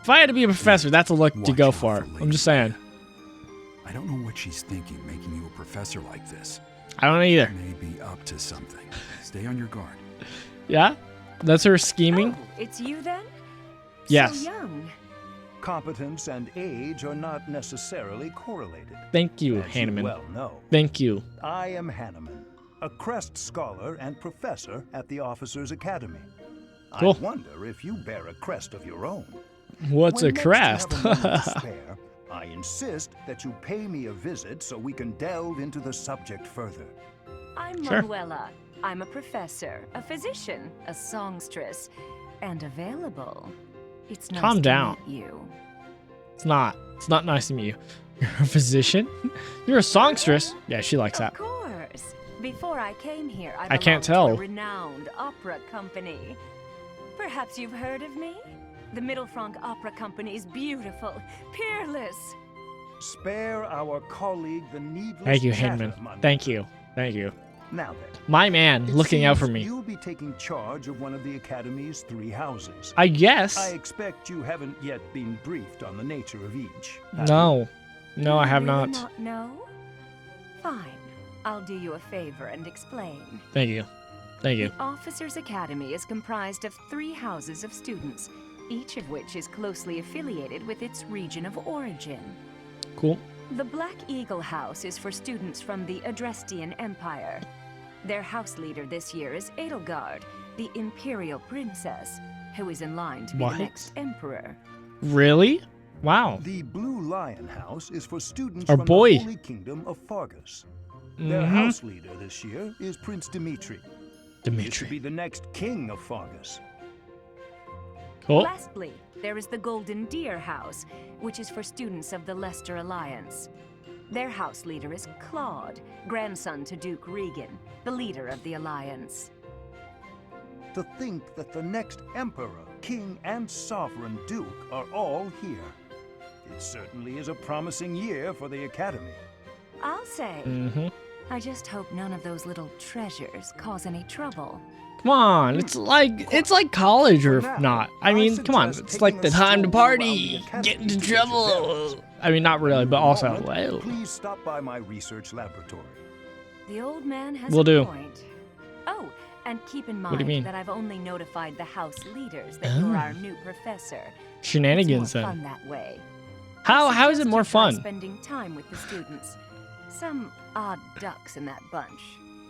If I had to be a professor, that's a look to
Watch
go
out
for.
for
I'm
Lady
just saying.
I don't know what she's thinking making you a professor like this.
I don't know either.
May be up to something. Stay on your guard.
Yeah? That's her scheming?
Oh, it's you then?
Yes.
So young.
Competence and age are not necessarily correlated.
Thank you,
As you
Hanneman.
well know.
Thank you.
I am Hanneman, a Crest Scholar and Professor at the Officers Academy.
Cool.
I wonder if you bear a crest of your own.
What's
When
a
next you
crest?
have a moment to spare, I insist that you pay me a visit so we can delve into the subject further.
I'm
Sure.
Manuela. I'm a professor, a physician, a songstress, and available. It's nice
Calm
to
down.
meet you.
It's not. It's not nice to meet you. You're a physician? You're a songstress? Yeah, she likes that.
Of course. Before I came here, I
I can't
belonged to
tell.
a renowned opera company. Perhaps you've heard of me? The Middle Franc Opera Company is beautiful, peerless.
Spare our colleague the needless
Thank you,
chatter,
Hanneman.
Manuela.
Thank you. Thank you.
Now then.
My man,
It
looking out for
seems
me.
You'll be taking charge of one of the Academy's 3 houses.
I guess.
I expect you haven't yet been briefed on the nature of each. have
No. No, I have
Really
not.
not know? Fine. I'll do you a favor and explain.
Thank you. Thank you.
The Officers' Academy is comprised of 3 houses of students, each of which is closely affiliated with its region of origin.
Cool.
The Black Eagle House is for students from the Adrestian Empire. Their house leader this year is Edelgard, the Imperial Princess, who is in line to be
What?
the next Emperor.
Really? Wow.
The Blue Lion House is for students
Our
from
boy.
the Holy Kingdom of Fargus. Their house leader this year is Prince Dimitri. He is to
Dimitri.
be the next king of Fargus.
Cool.
Lastly, there is the Golden Deer House, which is for students of the Leicester Alliance. Their house leader is Claude, grandson to Duke Regan, the leader of the Alliance.
To think that the next Emperor, King, and Sovereign Duke are all here. It certainly is a promising year for the Academy.
I'll say.
Mm-hmm.
I just hope none of those little treasures cause any trouble.
Come on, it's like college or not. I mean, come on, it's like the time to party, get into trouble. I mean, not really, but also, well.
Please stop by my research laboratory.
The old man has
Will
a
do.
point. Oh, and keep in
What do you mean?
mind that I've only notified the house leaders that you're our new professor.
Shenanigans
It's more
then.
fun that way.
How is it
Suggest
more
you try
fun?
Spending time with the students. Some odd ducks in that bunch,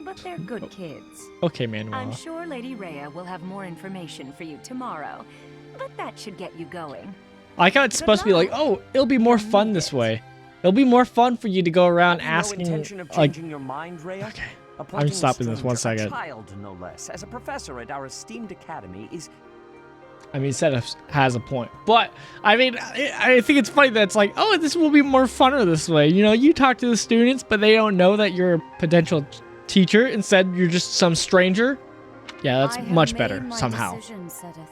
but they're good kids.
Okay,
I'm
Manuela.
sure Lady Rhea will have more information for you tomorrow, but that should get you going.
I thought it's supposed to be like, oh, it'll be more fun this way. It'll be more fun for you to go around
Have you
asking,
no intention of
like,
changing your mind, Rhea?
okay.
Appointing
I'm stopping
a
this one
stranger,
second.
A child, no less, as a professor at our esteemed academy is.
I mean, Sedef has a point. But, I mean, I think it's funny that it's like, oh, this will be more funner this way. You know, you talk to the students, but they don't know that you're a potential teacher. Instead, you're just some stranger. Yeah, that's
I have
much
made
better,
my
somehow.
decision, Sedith.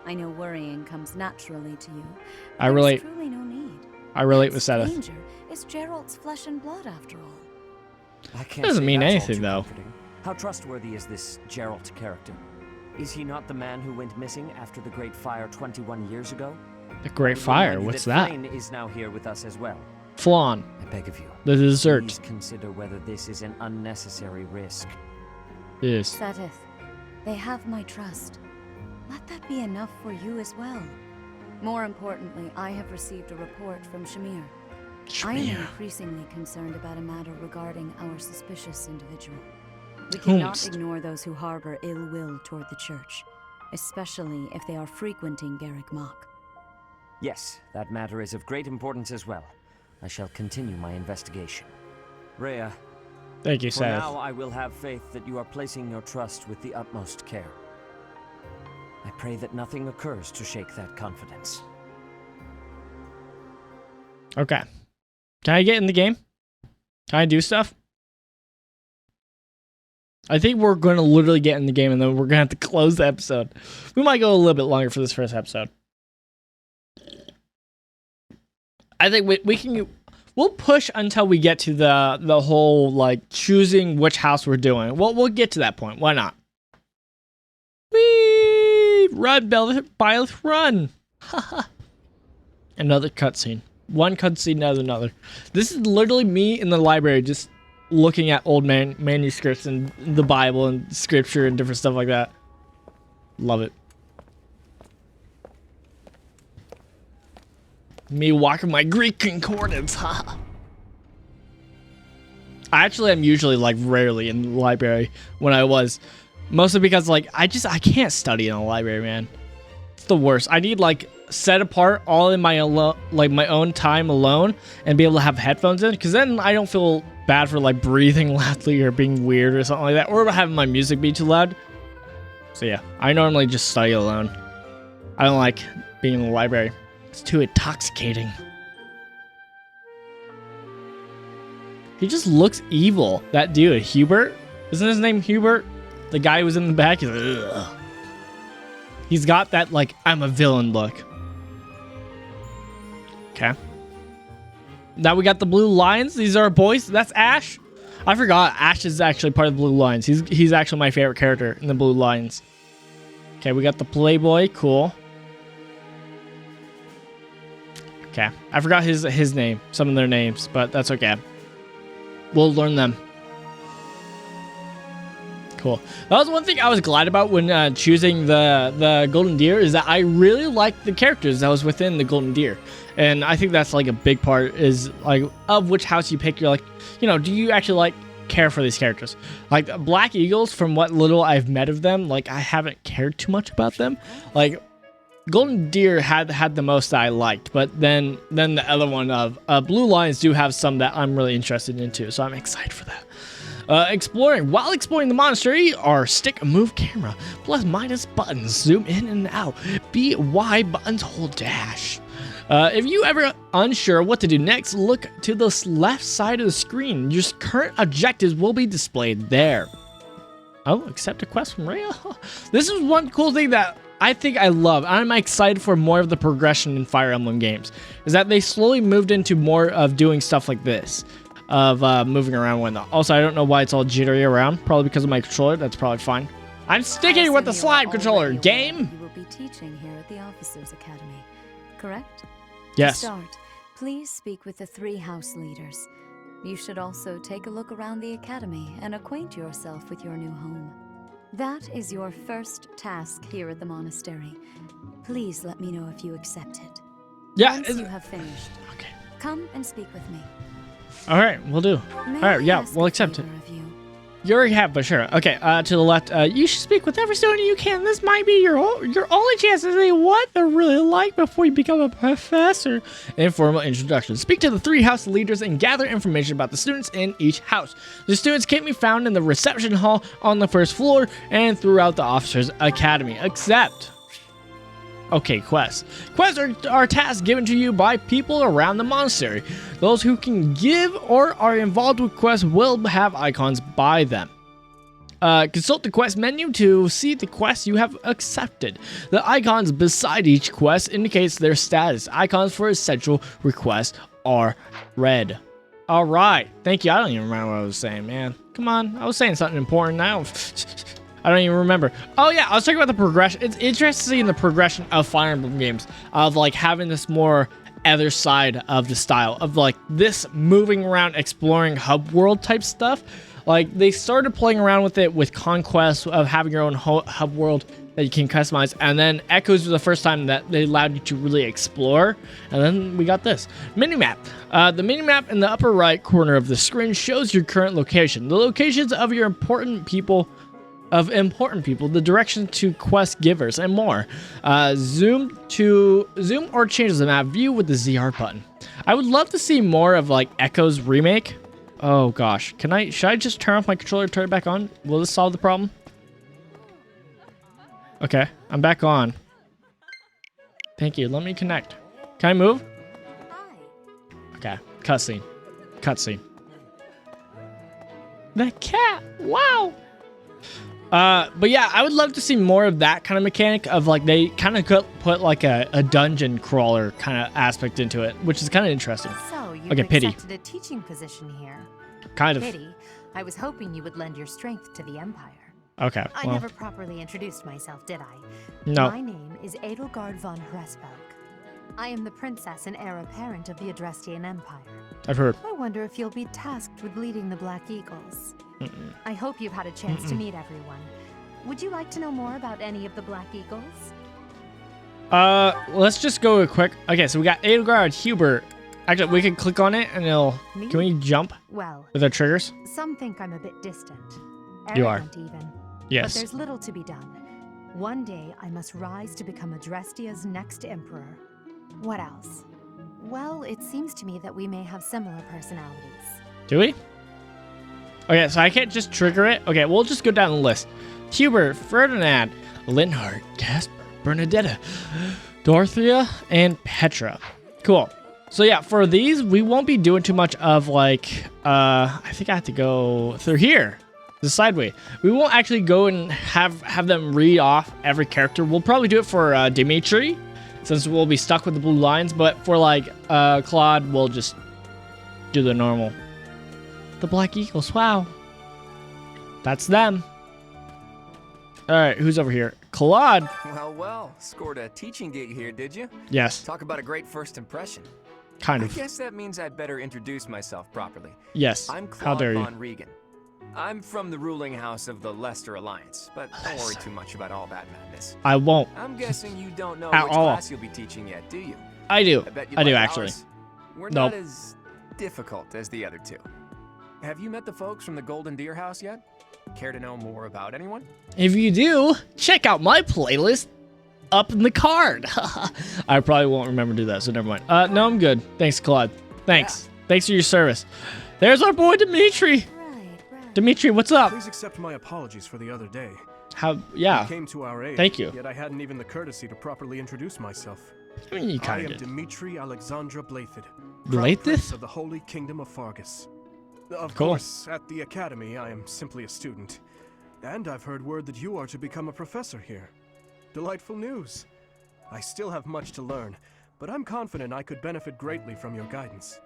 I know worrying comes naturally to you. but
I
there's
relate.
truly no need.
I relate with
That
Sedith.
stranger is Gerald's flesh and blood, after all.
I can't
Doesn't
say
mean
that's all
anything,
too
though.
comforting. How trustworthy is this Geralt character? Is he not the man who went missing after the Great Fire 21 years ago?
The Great
I will
Fire,
remind you
what's that?
Flame is now here with us as well.
Flan,
I beg of you.
the dessert.
Please consider whether this is an unnecessary risk.
Yes.
Sedith, they have my trust. Let that be enough for you as well. More importantly, I have received a report from Shamir. I am
Shamir.
increasingly concerned about a matter regarding our suspicious individual. We cannot
Whomst?
ignore those who harbor ill will toward the church, especially if they are frequenting Garrick Mach.
Yes, that matter is of great importance as well. I shall continue my investigation. Rhea,
Thank you,
for now
Sedith.
I will have faith that you are placing your trust with the utmost care. I pray that nothing occurs to shake that confidence.
Okay. Can I get in the game? Can I do stuff? I think we're going to literally get in the game and then we're going to have to close the episode. We might go a little bit longer for this first episode. I think we'll push until we get to the whole like choosing which house we're doing. We'll get to that point. Why not? Whee! Run, Byleth, run! Another cutscene. One cutscene after another. This is literally me in the library just looking at old manuscripts and the Bible and scripture and different stuff like that. Love it. Me walking my Greek concordance. I actually am usually like rarely in the library when I was. Mostly because like I can't study in a library, man. It's the worst. I need like set apart all in my own time alone and be able to have headphones in, because then I don't feel bad for like breathing loudly or being weird or something like that, or having my music be too loud. So yeah, I normally just study alone. I don't like being in the library. It's too intoxicating. He just looks evil. That dude, Hubert? Isn't his name Hubert? The guy who was in the back is ugh. He's got that like I'm a villain look. Okay. Now we got the blue lions. These are our boys. That's Ash. I forgot Ash is actually part of the Blue Lions. He's actually my favorite character in the Blue Lions. Okay, we got the Playboy. Cool. Okay, I forgot his name, some of their names, but that's okay. We'll learn them. Cool. That was one thing I was glad about when choosing the Golden Deer, is that I really liked the characters that was within the Golden Deer. And I think that's like a big part, is like of which house you pick. You're like, you know, do you actually like care for these characters? Like Black Eagles, from what little I've met of them, like I haven't cared too much about them. Like Golden Deer had the most that I liked, but then the other one of Blue Lions do have some that I'm really interested in too, so I'm excited for that. While exploring the monastery, our stick move camera, plus minus buttons, zoom in and out, B, Y buttons hold dash. If you ever unsure what to do next, look to the left side of the screen. Your current objectives will be displayed there. Oh, accept a quest from Rhea. This is one cool thing that I think I love. I'm excited for more of the progression in Fire Emblem games, is that they slowly moved into more of doing stuff like this, of moving around and whatnot. Also, I don't know why it's all jittery around. Probably because of my controller. That's probably fine. I'm sticking with the slide controller. Game.
You will be teaching here at the Officers Academy, correct?
Yes.
To start, please speak with the 3 house leaders. You should also take a look around the academy and acquaint yourself with your new home. That is your first task here at the monastery. Please let me know if you accept it.
Yeah.
Once you have finished,
okay.
Come and speak with me.
All right, we'll do. All right, yeah, we'll accept it. You already have, but sure. Okay, to the left, you should speak with every student you can. This might be your only chance to say what they're really like before you become a professor. Informal introduction. Speak to the 3 house leaders and gather information about the students in each house. The students can be found in the reception hall on the 1st floor and throughout the Officers Academy. Accept. Okay, quests. Quests are tasks given to you by people around the monastery. Those who can give or are involved with quests will have icons by them. Consult the quest menu to see the quests you have accepted. The icons beside each quest indicates their status. Icons for essential requests are red. All right, thank you. I don't even remember what I was saying, man. Come on, I was saying something important now. I don't even remember. Oh yeah, I was talking about the progression. It's interesting seeing the progression of Fire Emblem games, of like having this more other side of the style of like this moving around, exploring hub world type stuff. Like they started playing around with it with Conquest, of having your own hub world that you can customize, and then Echoes was the first time that they allowed you to really explore, and then we got this minimap. The minimap in the upper right corner of the screen shows your current location, the locations of your important people, the direction to quest givers, and more. Zoom or change the map view with the ZR button. I would love to see more of like Echoes remake. Oh gosh, should I just turn off my controller, turn it back on? Will this solve the problem? Okay, I'm back on. Thank you, let me connect. Can I move? Okay, cutscene. The cat, wow. But yeah, I would love to see more of that kind of mechanic, of like they kind of put like a dungeon crawler kind of aspect into it, which is kind of interesting.
So you've
Pity.
accepted a teaching position here.
Kind of.
Pity. I was hoping you would lend your strength to the Empire.
Okay.
I
Well,
never properly introduced myself, did I?
No.
My name is Edelgard von Hresberg. I am the princess and heir apparent of the Adrestian Empire.
I've heard.
I wonder if you'll be tasked with leading the Black Eagles. I hope you've had a chance to meet everyone. Would you like to know more about any of the Black Eagles?
Let's just go quick. Okay, so we got Edelgard, Hubert. Actually, we can click on it and it'll.
Me?
Can we jump
Well,
with our triggers?
some think I'm a bit distant.
You are.
Arrogant even.
Yes.
But there's little to be done. One day, I must rise to become Adrestia's next emperor. What else? Well, it seems to me that we may have similar personalities.
Do we? Okay, so I can't just trigger it. Okay, we'll just go down the list. Hubert, Ferdinand, Linhardt, Casper, Bernadetta, Dorothea, and Petra. Cool. So yeah, for these, we won't be doing too much of like, I think I have to go through here, the sideway. We won't actually go and have them read off every character. We'll probably do it for Dimitri, since we'll be stuck with the blue lines. But for like Claude, we'll just do the normal. The Black Eagles. Wow. That's them. All right, who's over here? Claude.
Well, scored a teaching gig here, did you?
Yes.
Talk about a great first impression.
Kind
I
of.
guess that means I'd better introduce myself properly.
Yes.
I'm
How
Claude
dare you?
von Regan. I'm from the ruling house of the Leicester Alliance, but don't worry too much about all that madness.
I won't.
I'm guessing you don't know
At
which
all.
class you'll be teaching yet, do you?
I do.
Bet
I
you'd
do,
like
actually.
ours. We're
Nope.
not as difficult as the other two. Have you met the folks from the Golden Deer House yet? Care to know more about anyone?
If you do, check out my playlist up in the card. I probably won't remember to do that, so never mind. No, I'm good. Thanks, Claude. Thanks.
Yeah.
Thanks for your service. There's our boy Dimitri. Dimitri, what's up?
Please accept my apologies for the other day.
How? Yeah.
I came to our aid.
Thank you.
Yet I hadn't even the courtesy to properly introduce myself.
I mean, you
I
kind
am
of did.
Dimitri Alexandra Blathid,
Blathid?
Prince of the Holy Kingdom of Fargus. Of
Cool.
course, at the academy, I am simply a student. And I've heard word that you are to become a professor here. Delightful news. I still have much to learn, but I'm confident I could benefit greatly from your guidance.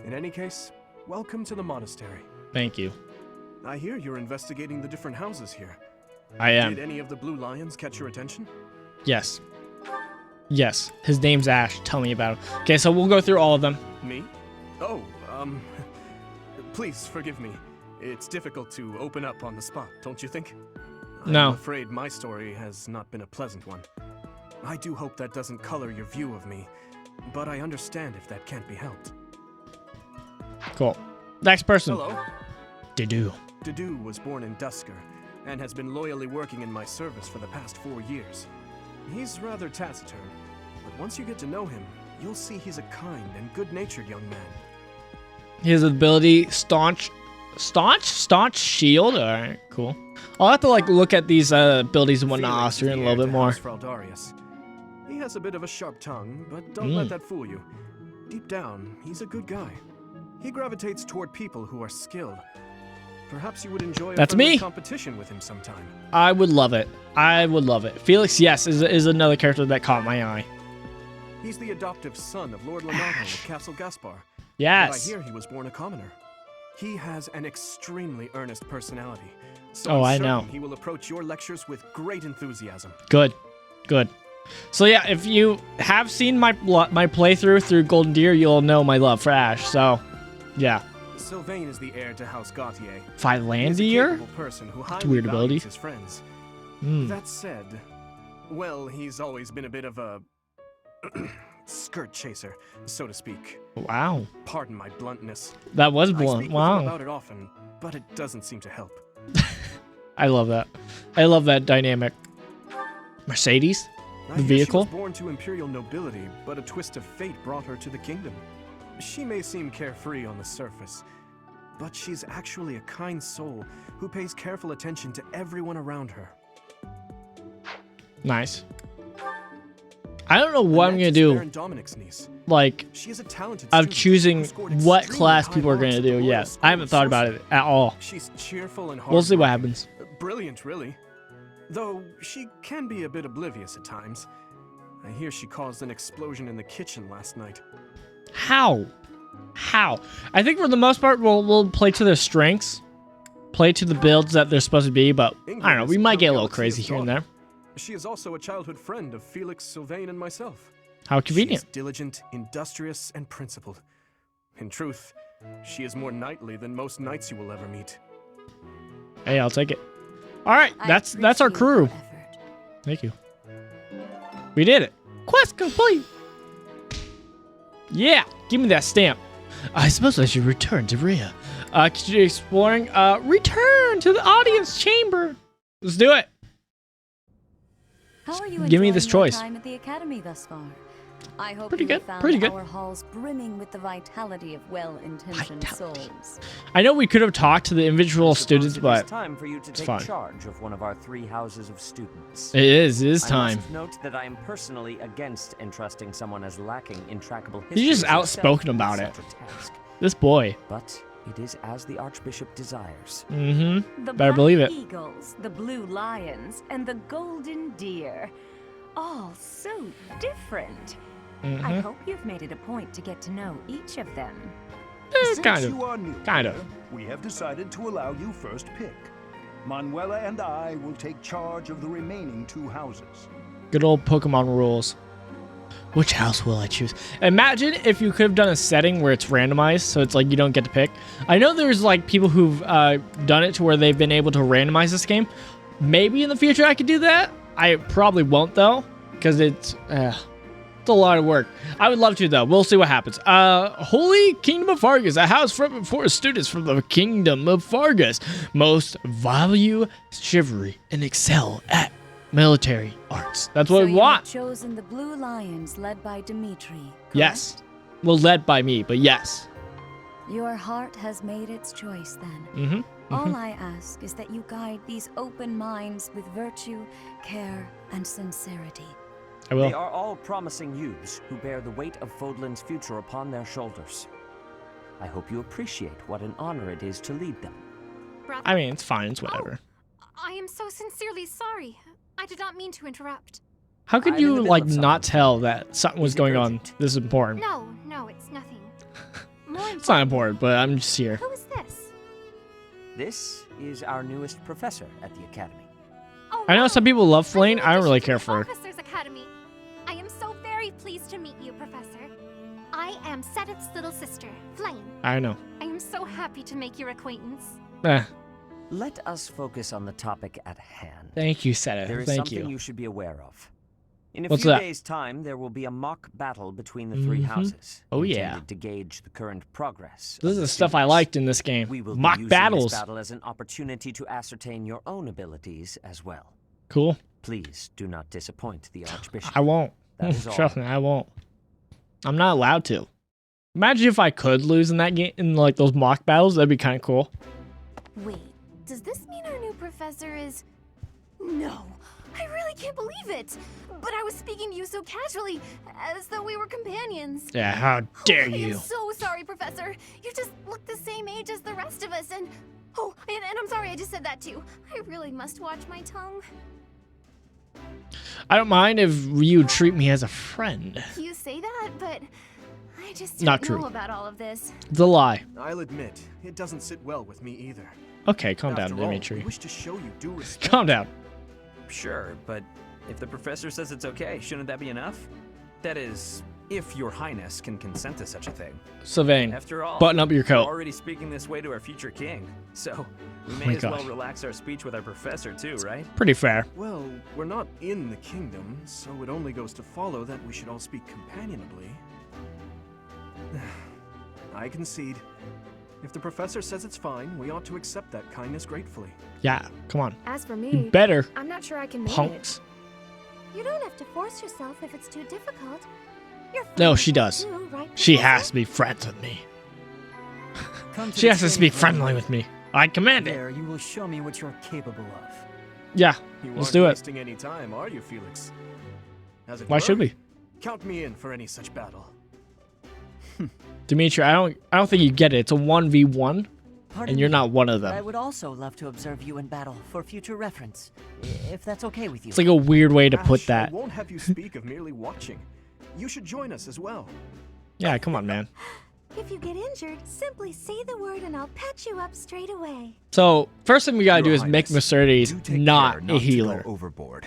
In any case, welcome to the monastery.
Thank you.
I hear you're investigating the different houses here.
I am.
Did any of the blue lions catch your attention?
Yes. Yes. His name's Ash. Tell me about him. Okay, so we'll go through all of them.
Me? Oh, please forgive me. It's difficult to open up on the spot, don't you think?
No.
I'm afraid my story has not been a pleasant one. I do hope that doesn't color your view of me, but I understand if that can't be helped.
Cool. Next person.
Hello.
Didu.
Didu was born in Dusker, and has been loyally working in my service for the past 4 years. He's rather taciturn, but once you get to know him, you'll see he's a kind and good-natured young man.
His ability, staunch shield. All right, cool. I'll have to look at these abilities and whatnot
Felix is
Austrian a
the
little
heir
bit
to
more.
House Fraldarius. He has a bit of a sharp tongue, but don't let that fool you. Deep down, he's a good guy. He gravitates toward people who are skilled. Perhaps you would enjoy a friendly competition with him sometime.
I would love it. I would love it. Felix, yes, is another character that caught my eye.
He's the adoptive son of Lord Lenato of Castle Gaspar.
Yes.
But I hear he was born a commoner. He has an extremely earnest personality. So
Oh,
I'm
I know.
certain he will approach your lectures with great enthusiasm.
Good. So yeah, if you have seen my playthrough through Golden Deer, you'll know my love for Ash. So, yeah.
Sylvain is the heir to House Gautier.
Philandier?
Person who
That's a weird ability.
his friends.
Hmm.
That said, well, he's always been a bit of a skirt chaser, so to speak.
Wow.
Pardon my bluntness.
That was
I
blunt.
speak with him
Wow.
about it often, but it doesn't seem to help.
I love that. I love that dynamic. Mercedes?
I
The
hear
vehicle?
She was born to imperial nobility, but a twist of fate brought her to the kingdom. She may seem carefree on the surface, but she's actually a kind soul who pays careful attention to everyone around her.
Nice. I don't know what I'm going to do.
Baron Dominic's niece.
Like,
She is a talented
of
student
choosing
who scored
what
extremely
class
high
people are going
marks
to
at the
do.
Royal
Yes.
School
I haven't
of
thought about
Sorcery.
it at all.
She's cheerful and hard.
We'll see what happens.
Brilliant, really. Though she can be a bit oblivious at times. I hear she caused an explosion in the kitchen last night.
How? I think for the most part, we'll play to their strengths. Play to the builds that they're supposed to be, but I don't know. We might get a little crazy here and there.
She is also a childhood friend of Felix, Sylvain, and myself.
How convenient.
She is diligent, industrious, and principled. In truth, she is more knightly than most knights you will ever meet.
Hey, I'll take it. All right, that's our crew. Thank you. We did it. Quest complete. Yeah, give me that stamp. I suppose I should return to Rhea. Continue exploring. Return to the audience chamber. Let's do it.
How are you
Give me
enjoying
this
your
choice.
time at the academy thus far? I hope
Pretty
you
good,
have found
pretty good.
our halls brimming with the vitality of well-intentioned souls.
I know we could have talked to the individual students, but
It's time for you to
it's
take
fine.
charge of one of our 3 houses of students.
It is
I
time.
must note that I am personally against entrusting someone as lacking in trackable history.
He's just
as yourself
outspoken
with
about it.
such a task.
This boy.
But it is as the Archbishop desires.
Mm-hmm.
The
Better
Black
believe it.
Eagles, the Blue Lions, and the Golden Deer. All so different. I
Mm-hmm.
hope you've made it a point to get to know each of them.
Since
kind of.
you are new
Kind of.
here, we have decided to allow you first pick. Manuela and I will take charge of the remaining 2 houses.
Good old Pokemon rules. Which house will I choose? Imagine if you could have done a setting where it's randomized, so it's like you don't get to pick. I know there's like people who've done it to where they've been able to randomize this game. Maybe in the future I could do that. I probably won't though, because it's a lot of work. I would love to though. We'll see what happens. Holy Kingdom of Fargus, a house for students from the Kingdom of Fargus. Most value chivalry and excel at military arts. That's what we want.
So you have chosen the Blue Lions led by Dimitri, correct?
Yes. Well, led by me, but yes.
Your heart has made its choice then.
Mm-hmm.
All I ask is that you guide these open minds with virtue, care, and sincerity.
I will.
They are all promising youths who bear the weight of Fodlan's future upon their shoulders. I hope you appreciate what an honor it is to lead them.
Brother.
I mean, it's fine. It's whatever.
Oh, I am so sincerely sorry. I did not mean to interrupt.
How could
I'm in the
you,
middle
like,
of
not
something.
tell that something was
Is it
going on
urgent?
this important?
No, it's nothing. More
It's not important, but I'm just here.
Who is this?
This is our newest professor at the Academy.
Oh,
I know some people love Flame.
New
I don't really
addition
care
to
for
the
her.
Officers Academy. I am so very pleased to meet you, Professor. I am Sedith's little sister, Flame.
I know.
I am so happy to make your acquaintance.
Eh,
Let us focus on the topic at hand.
thank you,
There
Seta.
is
Thank
something
you.
you should be aware of. In a
What's
few
that?
days' time, there will be a mock battle between the 3
Mhm.
houses.
Oh, yeah.
intended to gauge the current progress.
This
of
is
the
the stuff I
students.
liked in this game.
We will be
Mock
using
battles.
this battle as an opportunity to ascertain your own abilities as well.
Cool.
Please do not disappoint the Archbishop.
I won't.
That is all.
Trust me, I won't. I'm not allowed to. Imagine if I could lose in that game, in like those mock battles. That'd be kind of cool.
Wait, does this mean our new professor is... No, I really can't believe it. But I was speaking to you so casually, as though we were companions.
Yeah, how dare
I am
you?
so sorry, Professor. You just look the same age as the rest of us, and... Oh, and I'm sorry I just said that too. I really must watch my tongue.
I don't mind if you treat me as a friend.
You say that, but I just
Not
don't
true.
know about all of this.
It's a lie.
I'll admit, it doesn't sit well with me either.
Okay, calm down,
After all, we
Dimitri.
wish to show you due respect.
Calm down.
Sure, but if the professor says it's okay, shouldn't that be enough? That is, if your highness can consent to such a thing.
Sylvain,
After all,
button up your
we're
coat.
already speaking this way to our future king, so we
Oh
may
my
as well
gosh.
relax our speech with our professor too, right?
Pretty fair.
Well, we're not in the kingdom, so it only goes to follow that we should all speak companionably. I concede. If the professor says it's fine, we ought to accept that kindness gratefully.
Yeah, come on.
As for
You
me,
better,
I'm not sure I can make
punks.
You don't have to force yourself if it's too difficult. You're
No,
friends
she
with
does.
too, right,
She
Professor?
has to be friends with me.
Come
She
the
has to speak
training
friendly
ground.
with me. I command it.
There, you will show me what you're capable of.
Yeah,
You
let's
aren't
do it.
wasting any time, are you, Felix? As it
Why
were,
should we?
Count me in for any such battle.
Dimitri, I don't think you get it. It's a 1v1,
Pardon
and you're
me,
not one of
but I
them.
would also love to observe you in battle for future reference, if that's okay with you.
It's like a weird way to put
Ash,
that.
I won't have you speak of merely watching. You should join us as well.
Yeah, come on, man.
If you get injured, simply say the word and I'll patch you up straight away.
So, first thing we gotta do
Your
is make
Highness,
Mercedes
do take
not
care
a
not to go
healer.
overboard.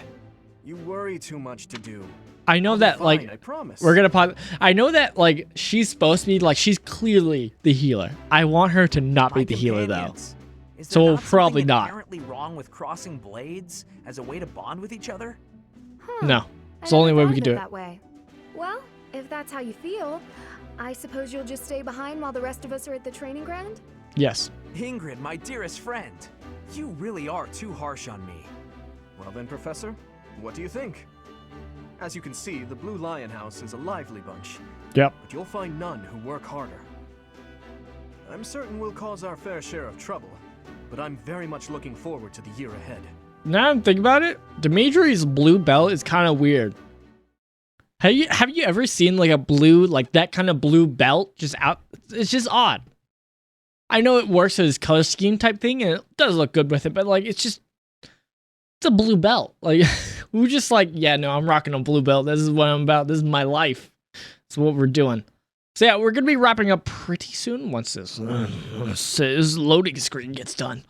You worry too much to do.
I know
I'll be
that,
fine,
like,
I promise.
we're gonna pop. I know that, like, she's supposed to be, like, she's clearly the healer. I want her to not be
My
the healer, though.
companions, is
So
there not
probably
something
not.
inherently wrong with crossing blades as a way to bond with each other?
No. It's the only way we can do it.
That way. Well, if that's how you feel, I suppose you'll just stay behind while the rest of us are at the training ground?
Yes.
Ingrid, my dearest friend, you really are too harsh on me.
Well then, Professor, what do you think? As you can see, the Blue Lion House is a lively bunch,
Yep.
but you'll find none who work harder. I'm certain we'll cause our fair share of trouble, but I'm very much looking forward to the year ahead.
Now I'm thinking about it, Dimitri's blue belt is kind of weird. Have you ever seen like a blue, like that kind of blue belt just out? It's just odd. I know it works as color scheme type thing and it does look good with it, but like it's a blue belt. Like we're just like, yeah, no, I'm rocking a blue belt. This is what I'm about. This is my life. It's what we're doing. So yeah, we're going to be wrapping up pretty soon once this loading screen gets done.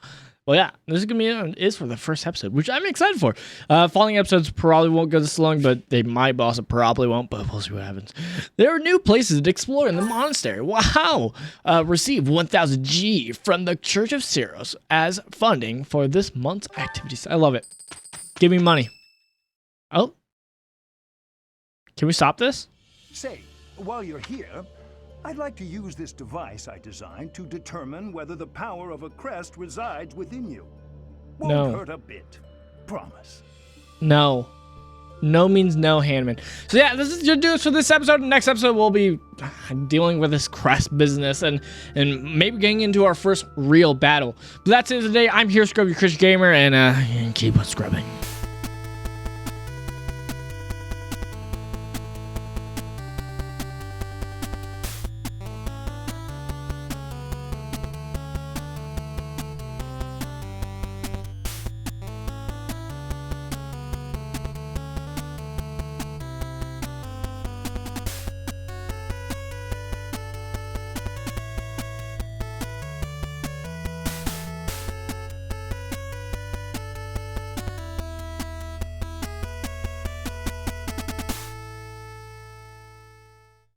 Well, yeah, this is going to be is for the first episode, which I'm excited for. Following episodes probably won't go this long, but they might, but also probably won't, but we'll see what happens. There are new places to explore in the monastery. Wow! Receive 1,000 G from the Church of Ceros as funding for this month's activities. I love it. Give me money. Oh. Can we stop this?
Say, while you're here, I'd like to use this device I designed to determine whether the power of a crest resides within you. Won't hurt a bit. Promise.
No. No means no, Hanneman. So yeah, this is gonna do it for this episode. Next episode, we'll be dealing with this crest business and maybe getting into our first real battle. But that's it today. I'm here, Scrub, your Christian Gamer, and keep on scrubbing.